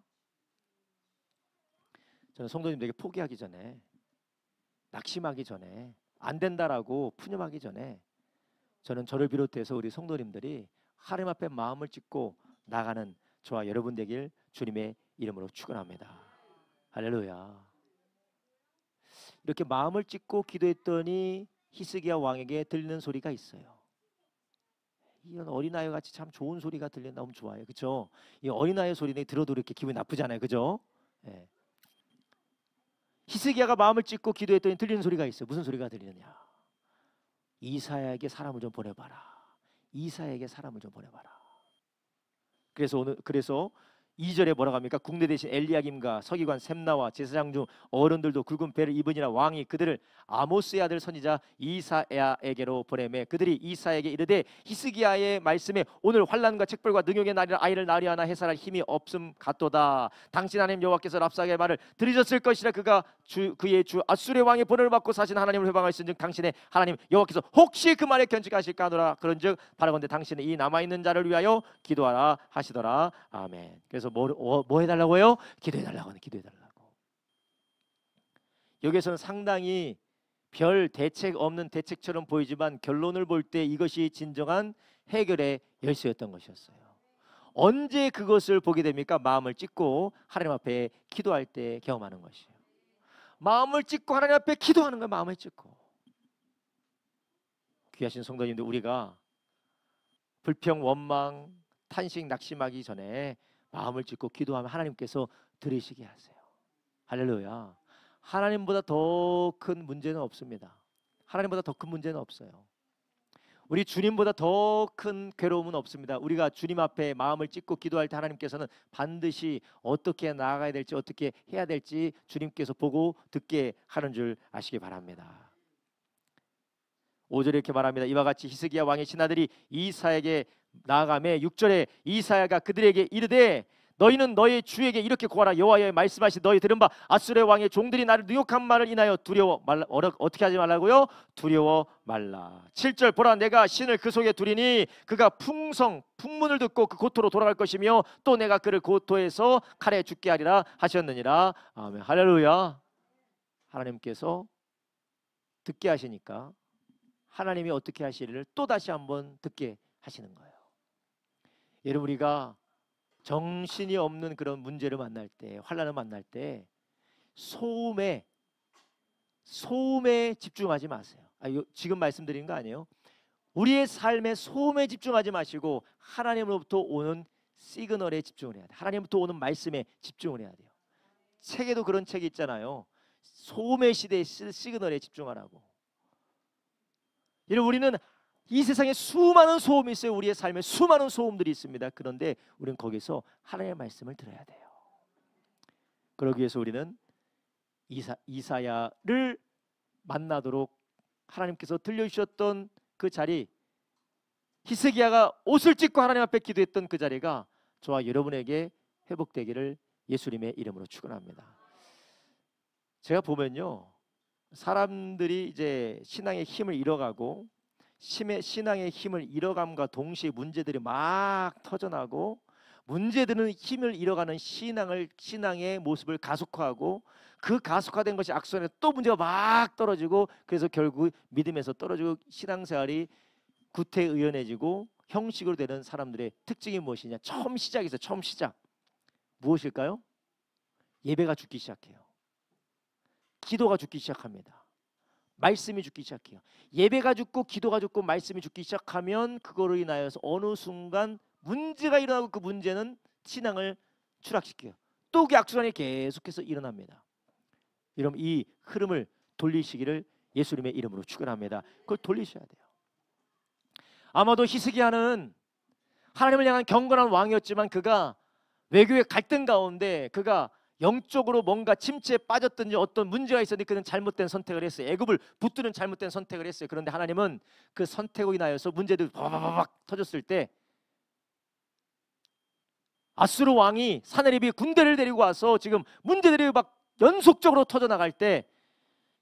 A: 저는 성도님들에게 포기하기 전에, 낙심하기 전에, 안 된다라고 푸념하기 전에 저는 저를 비롯해서 우리 성도님들이 하나님 앞에 마음을 찢고 나가는 저와 여러분 되길 주님의 이름으로 축원합니다. 할렐루야. 이렇게 마음을 찢고 기도했더니 히스기야 왕에게 들리는 소리가 있어요. 이런 어린아이 같이 참 좋은 소리가 들리면 너무 좋아요. 그렇죠? 이 어린아이 소리는 들어도 이렇게 기분이 나쁘잖아요. 그렇죠? 네. 히스기야가 마음을 찢고 기도했더니 들리는 소리가 있어요. 무슨 소리가 들리느냐? 이사야에게 사람을 좀 보내봐라. 이사야에게 사람을 좀 보내봐라. 그래서 2절에 뭐라고 합니까? 국내 대신 엘리야김과 서기관 셈나와 제사장 중 어른들도 굵은 베를 입으니라. 왕이 그들을 아모스의 아들 선지자 이사야에게로 보내매 그들이 이사야에게 이르되 히스기야의 말씀에 오늘 환난과 책벌과 능욕의 날이라 아이를 낳으려 하나 해살할 힘이 없음 같도다. 당신 하나님 여호와께서 랍사게의 말을 들으셨을 것이라. 그가 그의 주 아수르의 왕의 본을 받고 사신 하나님을 회방하였은즉 당신의 하나님 여호와께서 혹시 그 말에 견직하실까 하노라. 그런즉 바라건대 당신은 이 남아있는 자를 위하여 기도하라 하시더라. 아멘. 그래서 뭐 해달라고요? 기도해달라고. 여기서는 상당히 별 대책 없는 대책처럼 보이지만 결론을 볼 때 이것이 진정한 해결의 열쇠였던 것이었어요. 언제 그것을 보게 됩니까? 마음을 찢고 하나님 앞에 기도할 때 경험하는 것이에요. 마음을 찢고 하나님 앞에 기도하는 거예요. 마음을 찢고. 귀하신 성도님들, 우리가 불평, 원망, 탄식, 낙심하기 전에 마음을 찢고 기도하면 하나님께서 들으시게 하세요. 할렐루야. 하나님보다 더 큰 문제는 없습니다. 하나님보다 더 큰 문제는 없어요. 우리 주님보다 더 큰 괴로움은 없습니다. 우리가 주님 앞에 마음을 찢고 기도할 때 하나님께서는 반드시 어떻게 나아가야 될지, 어떻게 해야 될지 주님께서 보고 듣게 하는 줄 아시기 바랍니다. 5절에 이렇게 말합니다. 이와 같이 히스기야 왕의 신하들이 이사야에게 나아가매 6절에 이사야가 그들에게 이르되 너희는 너희 주에게 이렇게 구하라. 여호와의 말씀하시 너희 들은 바 아수르의 왕의 종들이 나를 능욕한 말을 인하여 두려워 말라. 어떻게 하지 말라고요? 두려워 말라. 7절 보라 내가 신을 그 속에 두리니 그가 풍문을 듣고 그 고토로 돌아갈 것이며 또 내가 그를 고토에서 칼에 죽게 하리라 하셨느니라. 아멘. 할렐루야. 하나님께서 듣게 하시니까 하나님이 어떻게 하시리를 또 다시 한번 듣게 하시는 거예요. 여러분 우리가 정신이 없는 그런 문제를 만날 때, 환난을 만날 때 소음에 집중하지 마세요. 지금 말씀드린 거 아니에요? 우리의 삶의 소음에 집중하지 마시고 하나님으로부터 오는 시그널에 집중을 해야 돼요. 하나님부터 오는 말씀에 집중을 해야 돼요. 책에도 그런 책이 있잖아요. 소음의 시대의 시그널에 집중하라고. 여러분 우리는 이 세상에 수많은 소음이 있어요. 우리의 삶에 수많은 소음들이 있습니다. 그런데 우리는 거기서 하나님의 말씀을 들어야 돼요. 그러기 위해서 우리는 이사야를 만나도록 하나님께서 들려주셨던 그 자리, 히스기야가 옷을 찢고 하나님 앞에 기도했던 그 자리가 저와 여러분에게 회복되기를 예수님의 이름으로 축원합니다. 제가 보면요, 사람들이 이제 신앙의 힘을 잃어가고 신앙의 힘을 잃어감과 동시에 문제들이 막 터져나고 문제들은 힘을 잃어가는 신앙의 모습을 가속화하고 그 가속화된 것이 악순환에 또 문제가 막 떨어지고 그래서 결국 믿음에서 떨어지고 신앙생활이 구태의연해지고 형식으로 되는 사람들의 특징이 무엇이냐? 처음 시작에서 처음 시작 무엇일까요? 예배가 죽기 시작해요. 기도가 죽기 시작합니다. 말씀이 죽기 시작해요. 예배가 죽고 기도가 죽고 말씀이 죽기 시작하면 그거로 인하여서 어느 순간 문제가 일어나고 그 문제는 신앙을 추락시켜요. 또 그 악순환이 계속해서 일어납니다. 여러분 이 흐름을 돌리시기를 예수님의 이름으로 축원합니다. 그걸 돌리셔야 돼요. 아마도 히스기야는 하나님을 향한 경건한 왕이었지만 그가 외교의 갈등 가운데 그가 영적으로 뭔가 침체에 빠졌든지 어떤 문제가 있었는데 그는 잘못된 선택을 했어요. 애굽을 붙드는 잘못된 선택을 했어요. 그런데 하나님은 그 선택으로 인하여서 문제들이 바바바박 터졌을 때 아수르 왕이 사내립이 군대를 데리고 와서 지금 문제들이 막 연속적으로 터져나갈 때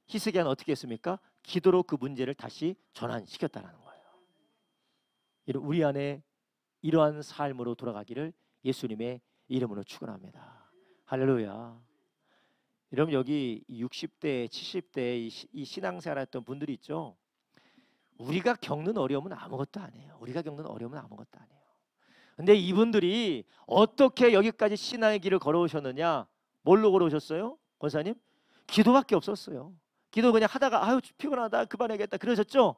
A: 히스기야는 어떻게 했습니까? 기도로 그 문제를 다시 전환시켰다는 거예요. 우리 안에 이러한 삶으로 돌아가기를 예수님의 이름으로 축원합니다. 할렐루야. 여러분 여기 60대, 70대 이 신앙생활했던 분들이 있죠. 우리가 겪는 어려움은 아무것도 아니에요. 우리가 겪는 어려움은 아무것도 아니에요. 근데 이분들이 어떻게 여기까지 신앙의 길을 걸어오셨느냐? 뭘로 걸어오셨어요? 권사님? 기도밖에 없었어요. 기도 그냥 하다가 아유 피곤하다 그만해야겠다 그러셨죠?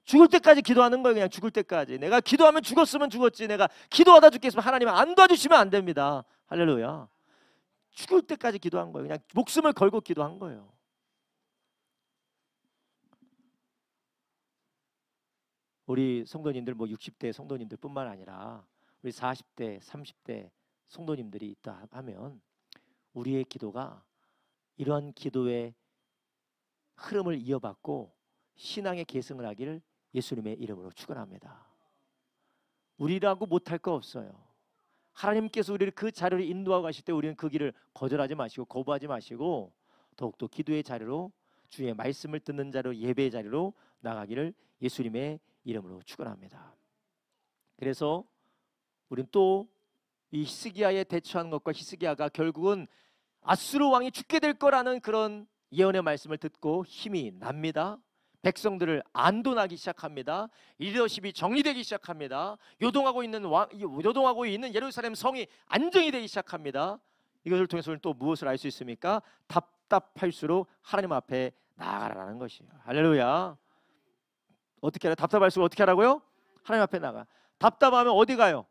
A: 죽을 때까지 기도하는 거예요. 그냥 죽을 때까지. 내가 기도하면 죽었으면 죽었지. 내가 기도하다 죽겠으면 하나님 안 도와주시면 안 됩니다. 할렐루야. 죽을 때까지 기도한 거예요. 그냥 목숨을 걸고 기도한 거예요. 우리 성도님들 뭐 60대 성도님들 뿐만 아니라 우리 40대, 30대 성도님들이 있다 하면 우리의 기도가 이러한 기도의 흐름을 이어받고 신앙의 계승을 하기를 예수님의 이름으로 축원합니다. 우리라고 못할 거 없어요. 하나님께서 우리를 그 자리로 인도하고 가실 때 우리는 그 길을 거절하지 마시고 거부하지 마시고 더욱더 기도의 자리로 주의 말씀을 듣는 자리로 예배의 자리로 나가기를 예수님의 이름으로 축원합니다. 그래서 우리는 또 이 히스기야에 대처하는 것과 히스기야가 결국은 아수르 왕이 죽게 될 거라는 그런 예언의 말씀을 듣고 힘이 납니다. 백성들을 안도나기 시작합니다. 리더십이 정리되기 시작합니다. 요동하고 있는 예루살렘 성이 안정이 되기 시작합니다. 이것을 통해서 우리는 또 무엇을 알 수 있습니까? 답답할수록 하나님 앞에 나아가라는 것이에요. 할렐루야. 어떻게 하라? 답답할수록 어떻게 하라고요? 하나님 앞에 나가. 답답하면 어디 가요?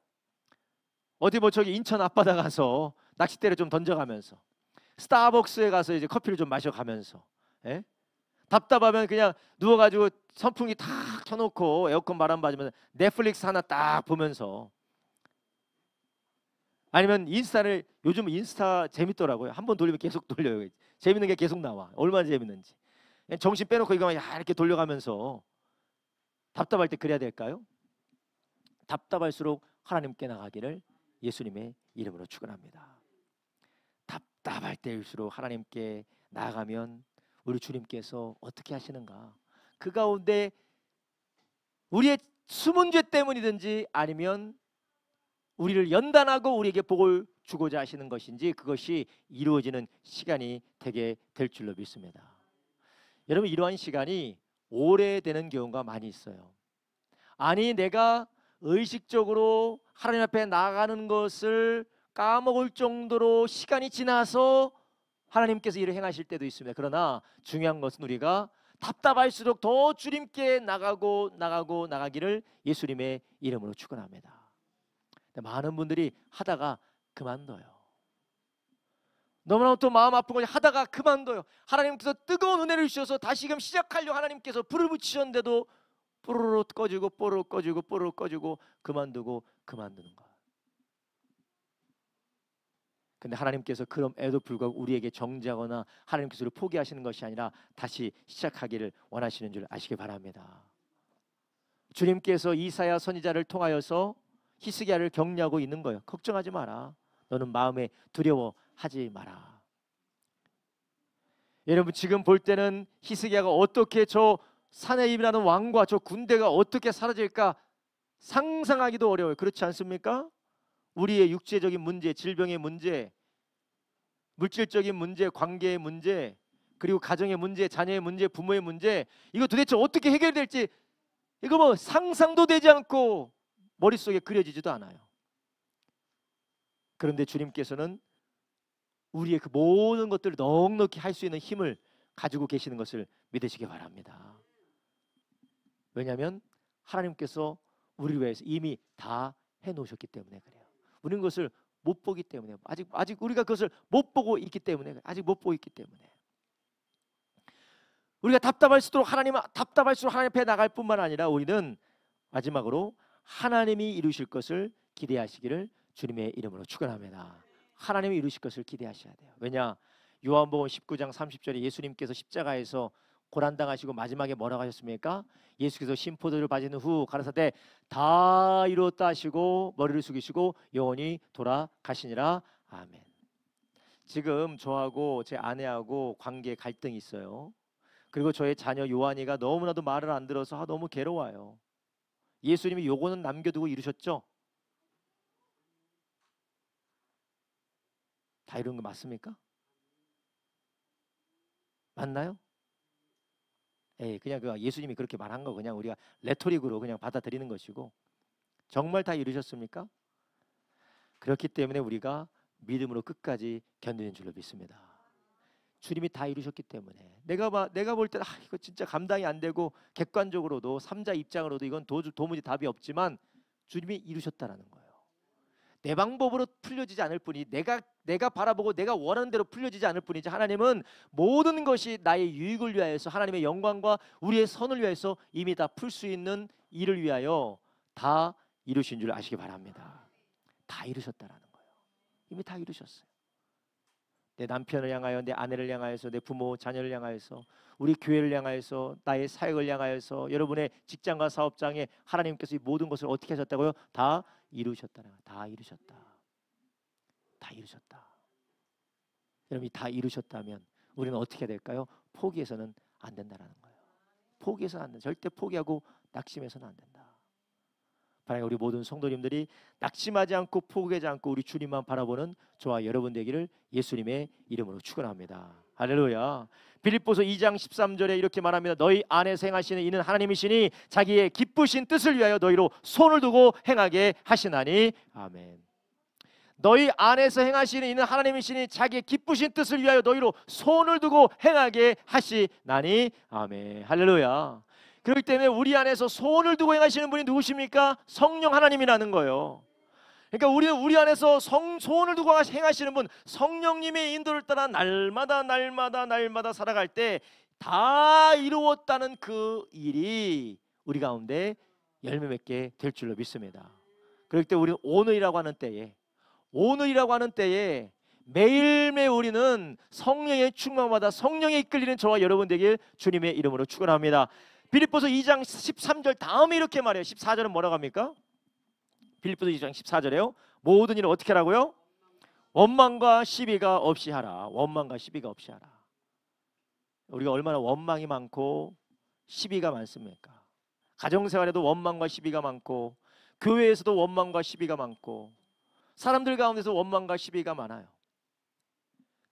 A: 어디 뭐 저기 인천 앞바다 가서 낚싯대를 좀 던져가면서 스타벅스에 가서 이제 커피를 좀 마셔가면서 예? 답답하면 그냥 누워가지고 선풍기 탁 켜놓고 에어컨 바람 맞으면서 넷플릭스 하나 딱 보면서, 아니면 인스타를, 요즘 인스타 재밌더라고요. 한번 돌리면 계속 돌려요. 재밌는 게 계속 나와. 얼마나 재밌는지. 정신 빼놓고 이거만 이렇게 돌려가면서 답답할 때 그래야 될까요? 답답할수록 하나님께 나가기를 예수님의 이름으로 축원합니다. 답답할 때일수록 하나님께 나아가면 우리 주님께서 어떻게 하시는가, 그 가운데 우리의 숨은 죄 때문이든지 아니면 우리를 연단하고 우리에게 복을 주고자 하시는 것인지, 그것이 이루어지는 시간이 되게 될 줄로 믿습니다. 여러분, 이러한 시간이 오래되는 경우가 많이 있어요. 아니, 내가 의식적으로 하나님 앞에 나아가는 것을 까먹을 정도로 시간이 지나서 하나님께서 일을 행하실 때도 있습니다. 그러나 중요한 것은 우리가 답답할수록 더 주님께 나가기를 예수님의 이름으로 축원합니다. 많은 분들이 하다가 그만둬요. 너무나 또 마음 아픈 걸 하다가 그만둬요. 하나님께서 뜨거운 은혜를 주셔서 다시금 시작하려고 하나님께서 불을 붙이셨는데도 뽀로로 꺼지고 뽀로로 꺼지고 뽀로로 꺼지고 그만두고 그만두는 거예요. 근데 하나님께서 그럼에도 불구하고 우리에게 정죄하거나 하나님께서 우리를 포기하시는 것이 아니라 다시 시작하기를 원하시는 줄 아시기 바랍니다. 주님께서 이사야 선지자를 통하여서 히스기야를 격려하고 있는 거예요. 걱정하지 마라. 너는 마음에 두려워하지 마라. 여러분, 지금 볼 때는 히스기야가 어떻게 저 사내입이라는 왕과 저 군대가 어떻게 사라질까 상상하기도 어려워요. 그렇지 않습니까? 우리의 육체적인 문제, 질병의 문제, 물질적인 문제, 관계의 문제, 그리고 가정의 문제, 자녀의 문제, 부모의 문제, 이거 도대체 어떻게 해결될지 이거 뭐 상상도 되지 않고 머릿속에 그려지지도 않아요. 그런데 주님께서는 우리의 그 모든 것들을 넉넉히 할 수 있는 힘을 가지고 계시는 것을 믿으시기 바랍니다. 왜냐하면 하나님께서 우리를 위해서 이미 다 해놓으셨기 때문에 그래요. 우리는 그것을 못 보기 때문에, 아직 우리가 그것을 못 보고 있기 때문에, 아직 못 보고 있기 때문에 우리가 답답할수록 하나님 앞에 나갈 뿐만 아니라 우리는 마지막으로 하나님이 이루실 것을 기대하시기를 주님의 이름으로 축원합니다. 하나님이 이루실 것을 기대하셔야 돼요. 왜냐? 요한복음 19장 30절에 예수님께서 십자가에서 고난당하시고 마지막에 뭐라고 하셨습니까? 예수께서 신포도를 바치는 후 가라사대 다 이루었다 하시고 머리를 숙이시고 영원히 돌아가시니라. 아멘. 지금 저하고 제 아내하고 관계에 갈등이 있어요. 그리고 저의 자녀 요한이가 너무나도 말을 안 들어서 너무 괴로워요. 예수님이 요거는 남겨두고 이루셨죠? 다 이룬 거 맞습니까? 맞나요? 그냥 예수님이 그렇게 말한 거 그냥 우리가 레토릭으로 그냥 받아들이는 것이고, 정말 다 이루셨습니까? 그렇기 때문에 우리가 믿음으로 끝까지 견디는 줄로 믿습니다. 주님이 다 이루셨기 때문에 내가 볼 때는 이거 진짜 감당이 안 되고 객관적으로도 삼자 입장으로도 이건 도무지 답이 없지만 주님이 이루셨다라는 거예요. 내 방법으로 풀려지지 않을 뿐이, 내가 바라보고 내가 원하는 대로 풀려지지 않을 뿐이지, 하나님은 모든 것이 나의 유익을 위하여서, 하나님의 영광과 우리의 선을 위하여서 이미 다 풀 수 있는 일을 위하여 다 이루신 줄 아시기 바랍니다. 다 이루셨다라는 거예요. 이미 다 이루셨어요. 내 남편을 향하여, 내 아내를 향하여서, 내 부모 자녀를 향하여서, 우리 교회를 향하여서, 나의 사역을 향하여서, 여러분의 직장과 사업장에 하나님께서 이 모든 것을 어떻게 하셨다고요? 다 이루셨다는 거예요. 다 이루셨다. 다 이루셨다. 여러분이 다 이루셨다면 우리는 어떻게 될까요? 포기해서는 안 된다라는 거예요. 포기해서는 안 된다. 절대 포기하고 낙심해서는 안 된다. 바라니 우리 모든 성도님들이 낙심하지 않고 포기하지 않고 우리 주님만 바라보는 저와 여러분 되기를 예수님의 이름으로 축원합니다. 할렐루야. 빌립보서 2장 13절에 이렇게 말합니다. 너희 안에서 행하시는 이는 하나님이시니 자기의 기쁘신 뜻을 위하여 너희로 손을 두고 행하게 하시나니. 아멘. 너희 안에서 행하시는 이는 하나님이시니 자기의 기쁘신 뜻을 위하여 너희로 손을 두고 행하게 하시나니. 아멘. 할렐루야. 그렇기 때문에 우리 안에서 손을 두고 행하시는 분이 누구십니까? 성령 하나님이라는 거예요. 그러니까 우리 안에서 손을 두고 행하시는 분, 성령님의 인도를 따라 날마다 살아갈 때 다 이루었다는 그 일이 우리 가운데 열매 맺게 될 줄로 믿습니다. 그럴 때 우리는 오늘이라고 하는 때에 매일매일 우리는 성령의 충만받아 성령에 이끌리는 저와 여러분 되길 주님의 이름으로 축원합니다. 빌립보서 2장 13절 다음에 이렇게 말해요. 14절은 뭐라고 합니까? 빌립보서 2장 14절에요. 모든 일을 어떻게 하라고요? 원망과 시비가 없이 하라. 원망과 시비가 없이 하라. 우리가 얼마나 원망이 많고 시비가 많습니까? 가정생활에도 원망과 시비가 많고, 교회에서도 원망과 시비가 많고, 사람들 가운데서 원망과 시비가 많아요.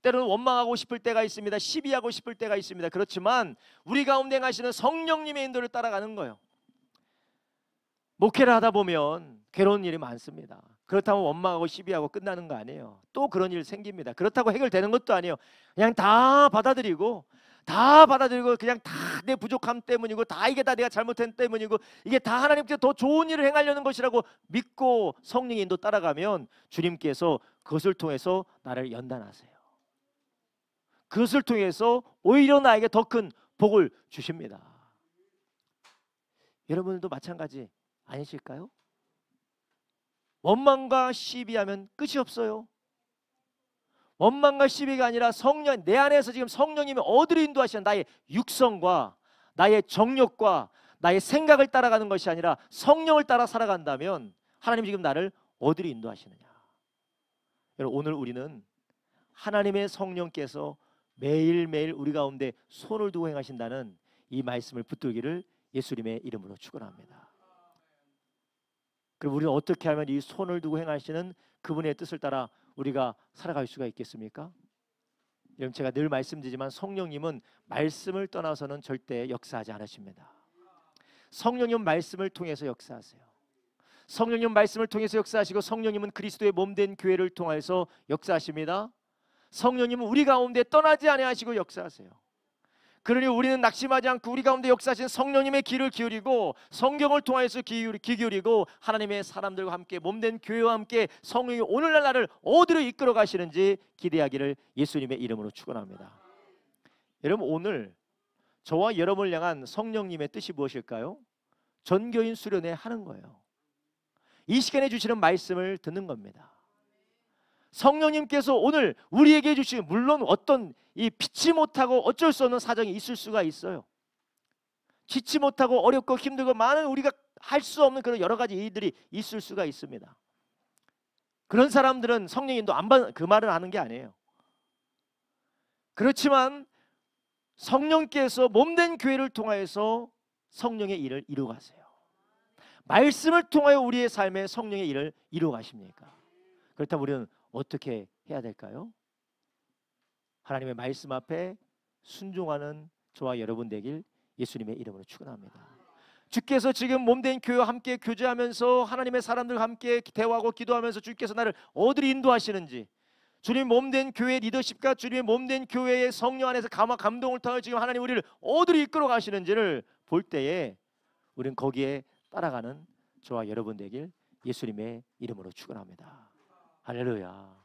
A: 때로는 원망하고 싶을 때가 있습니다. 시비하고 싶을 때가 있습니다. 그렇지만 우리 가운데 하시는 성령님의 인도를 따라가는 거예요. 목회를 하다 보면 괴로운 일이 많습니다. 그렇다면 원망하고 시비하고 끝나는 거 아니에요. 또 그런 일 생깁니다. 그렇다고 해결되는 것도 아니에요. 그냥 다 받아들이고 그냥 다 내 부족함 때문이고, 다 이게 다 내가 잘못한 때문이고, 이게 다 하나님께서 더 좋은 일을 행하려는 것이라고 믿고 성령의 인도 따라가면 주님께서 그것을 통해서 나를 연단하세요. 그것을 통해서 오히려 나에게 더 큰 복을 주십니다. 여러분들도 마찬가지 아니실까요? 원망과 시비하면 끝이 없어요. 원망과 시비가 아니라 성령, 내 안에서 지금 성령님이 어디로 인도하시는 나의 육성과 나의 정욕과 나의 생각을 따라가는 것이 아니라 성령을 따라 살아간다면 하나님 지금 나를 어디로 인도하시느냐. 여러분, 오늘 우리는 하나님의 성령께서 매일매일 우리 가운데 손을 두고 행하신다는 이 말씀을 붙들기를 예수님의 이름으로 축원합니다. 그럼 우리는 어떻게 하면 이 손을 두고 행하시는 그분의 뜻을 따라 우리가 살아갈 수가 있겠습니까? 여러분, 제가 늘 말씀드리지만 성령님은 말씀을 떠나서는 절대 역사하지 않으십니다. 성령님은 말씀을 통해서 역사하세요. 성령님 말씀을 통해서 역사하시고, 성령님은 그리스도의 몸된 교회를 통해서 역사하십니다. 성령님은 우리 가운데 떠나지 아니하시고 역사하세요. 그러니 우리는 낙심하지 않고 우리 가운데 역사하신 성령님의 귀를 기울이고, 성경을 통해서 귀 기울이고, 하나님의 사람들과 함께 몸된 교회와 함께 성령이 오늘날 나를 어디로 이끌어 가시는지 기대하기를 예수님의 이름으로 축원합니다. 여러분, 오늘 저와 여러분을 향한 성령님의 뜻이 무엇일까요? 전교인 수련회 하는 거예요. 이 시간에 주시는 말씀을 듣는 겁니다. 성령님께서 오늘 우리에게 주신, 물론 어떤 이 피치 못하고 어쩔 수 없는 사정이 있을 수가 있어요. 지치 못하고 어렵고 힘들고 많은 우리가 할 수 없는 그런 여러 가지 일들이 있을 수가 있습니다. 그런 사람들은 성령님도 그 말을 하는 게 아니에요. 그렇지만 성령께서 몸된 교회를 통하여서 성령의 일을 이루어가세요. 말씀을 통하여 우리의 삶에 성령의 일을 이루어가십니까? 그렇다면 우리는 어떻게 해야 될까요? 하나님의 말씀 앞에 순종하는 저와 여러분 되길 예수님의 이름으로 축원합니다. 주께서 지금 몸된 교회와 함께 교제하면서 하나님의 사람들과 함께 대화하고 기도하면서 주께서 나를 어디로 인도하시는지, 주님 몸된 교회의 리더십과 주님의 몸된 교회의 성령 안에서 감동을 통해 지금 하나님 우리를 어디로 이끌어 가시는지를 볼 때에 우리는 거기에 따라가는 저와 여러분 되길 예수님의 이름으로 축원합니다. 할렐루야.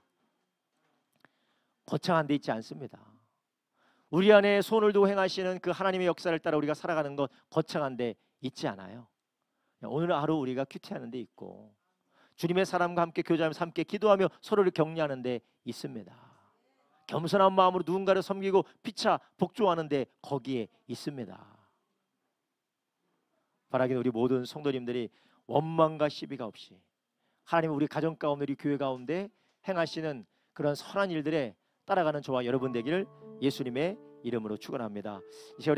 A: 거창한 데 있지 않습니다. 우리 안에 손을 두고 행하시는 그 하나님의 역사를 따라 우리가 살아가는 것 거창한 데 있지 않아요. 오늘 하루 우리가 큐티하는 데 있고, 주님의 사람과 함께 교제하면서 함께 기도하며 서로를 격려하는 데 있습니다. 겸손한 마음으로 누군가를 섬기고 피차 복종하는 데 거기에 있습니다. 바라기는 우리 모든 성도님들이 원망과 시비가 없이 하나님 우리 가정 가운데, 우리 교회 가운데 행하시는 그런 선한 일들에 따라가는 저와 여러분 되기를 예수님의 이름으로 축원합니다.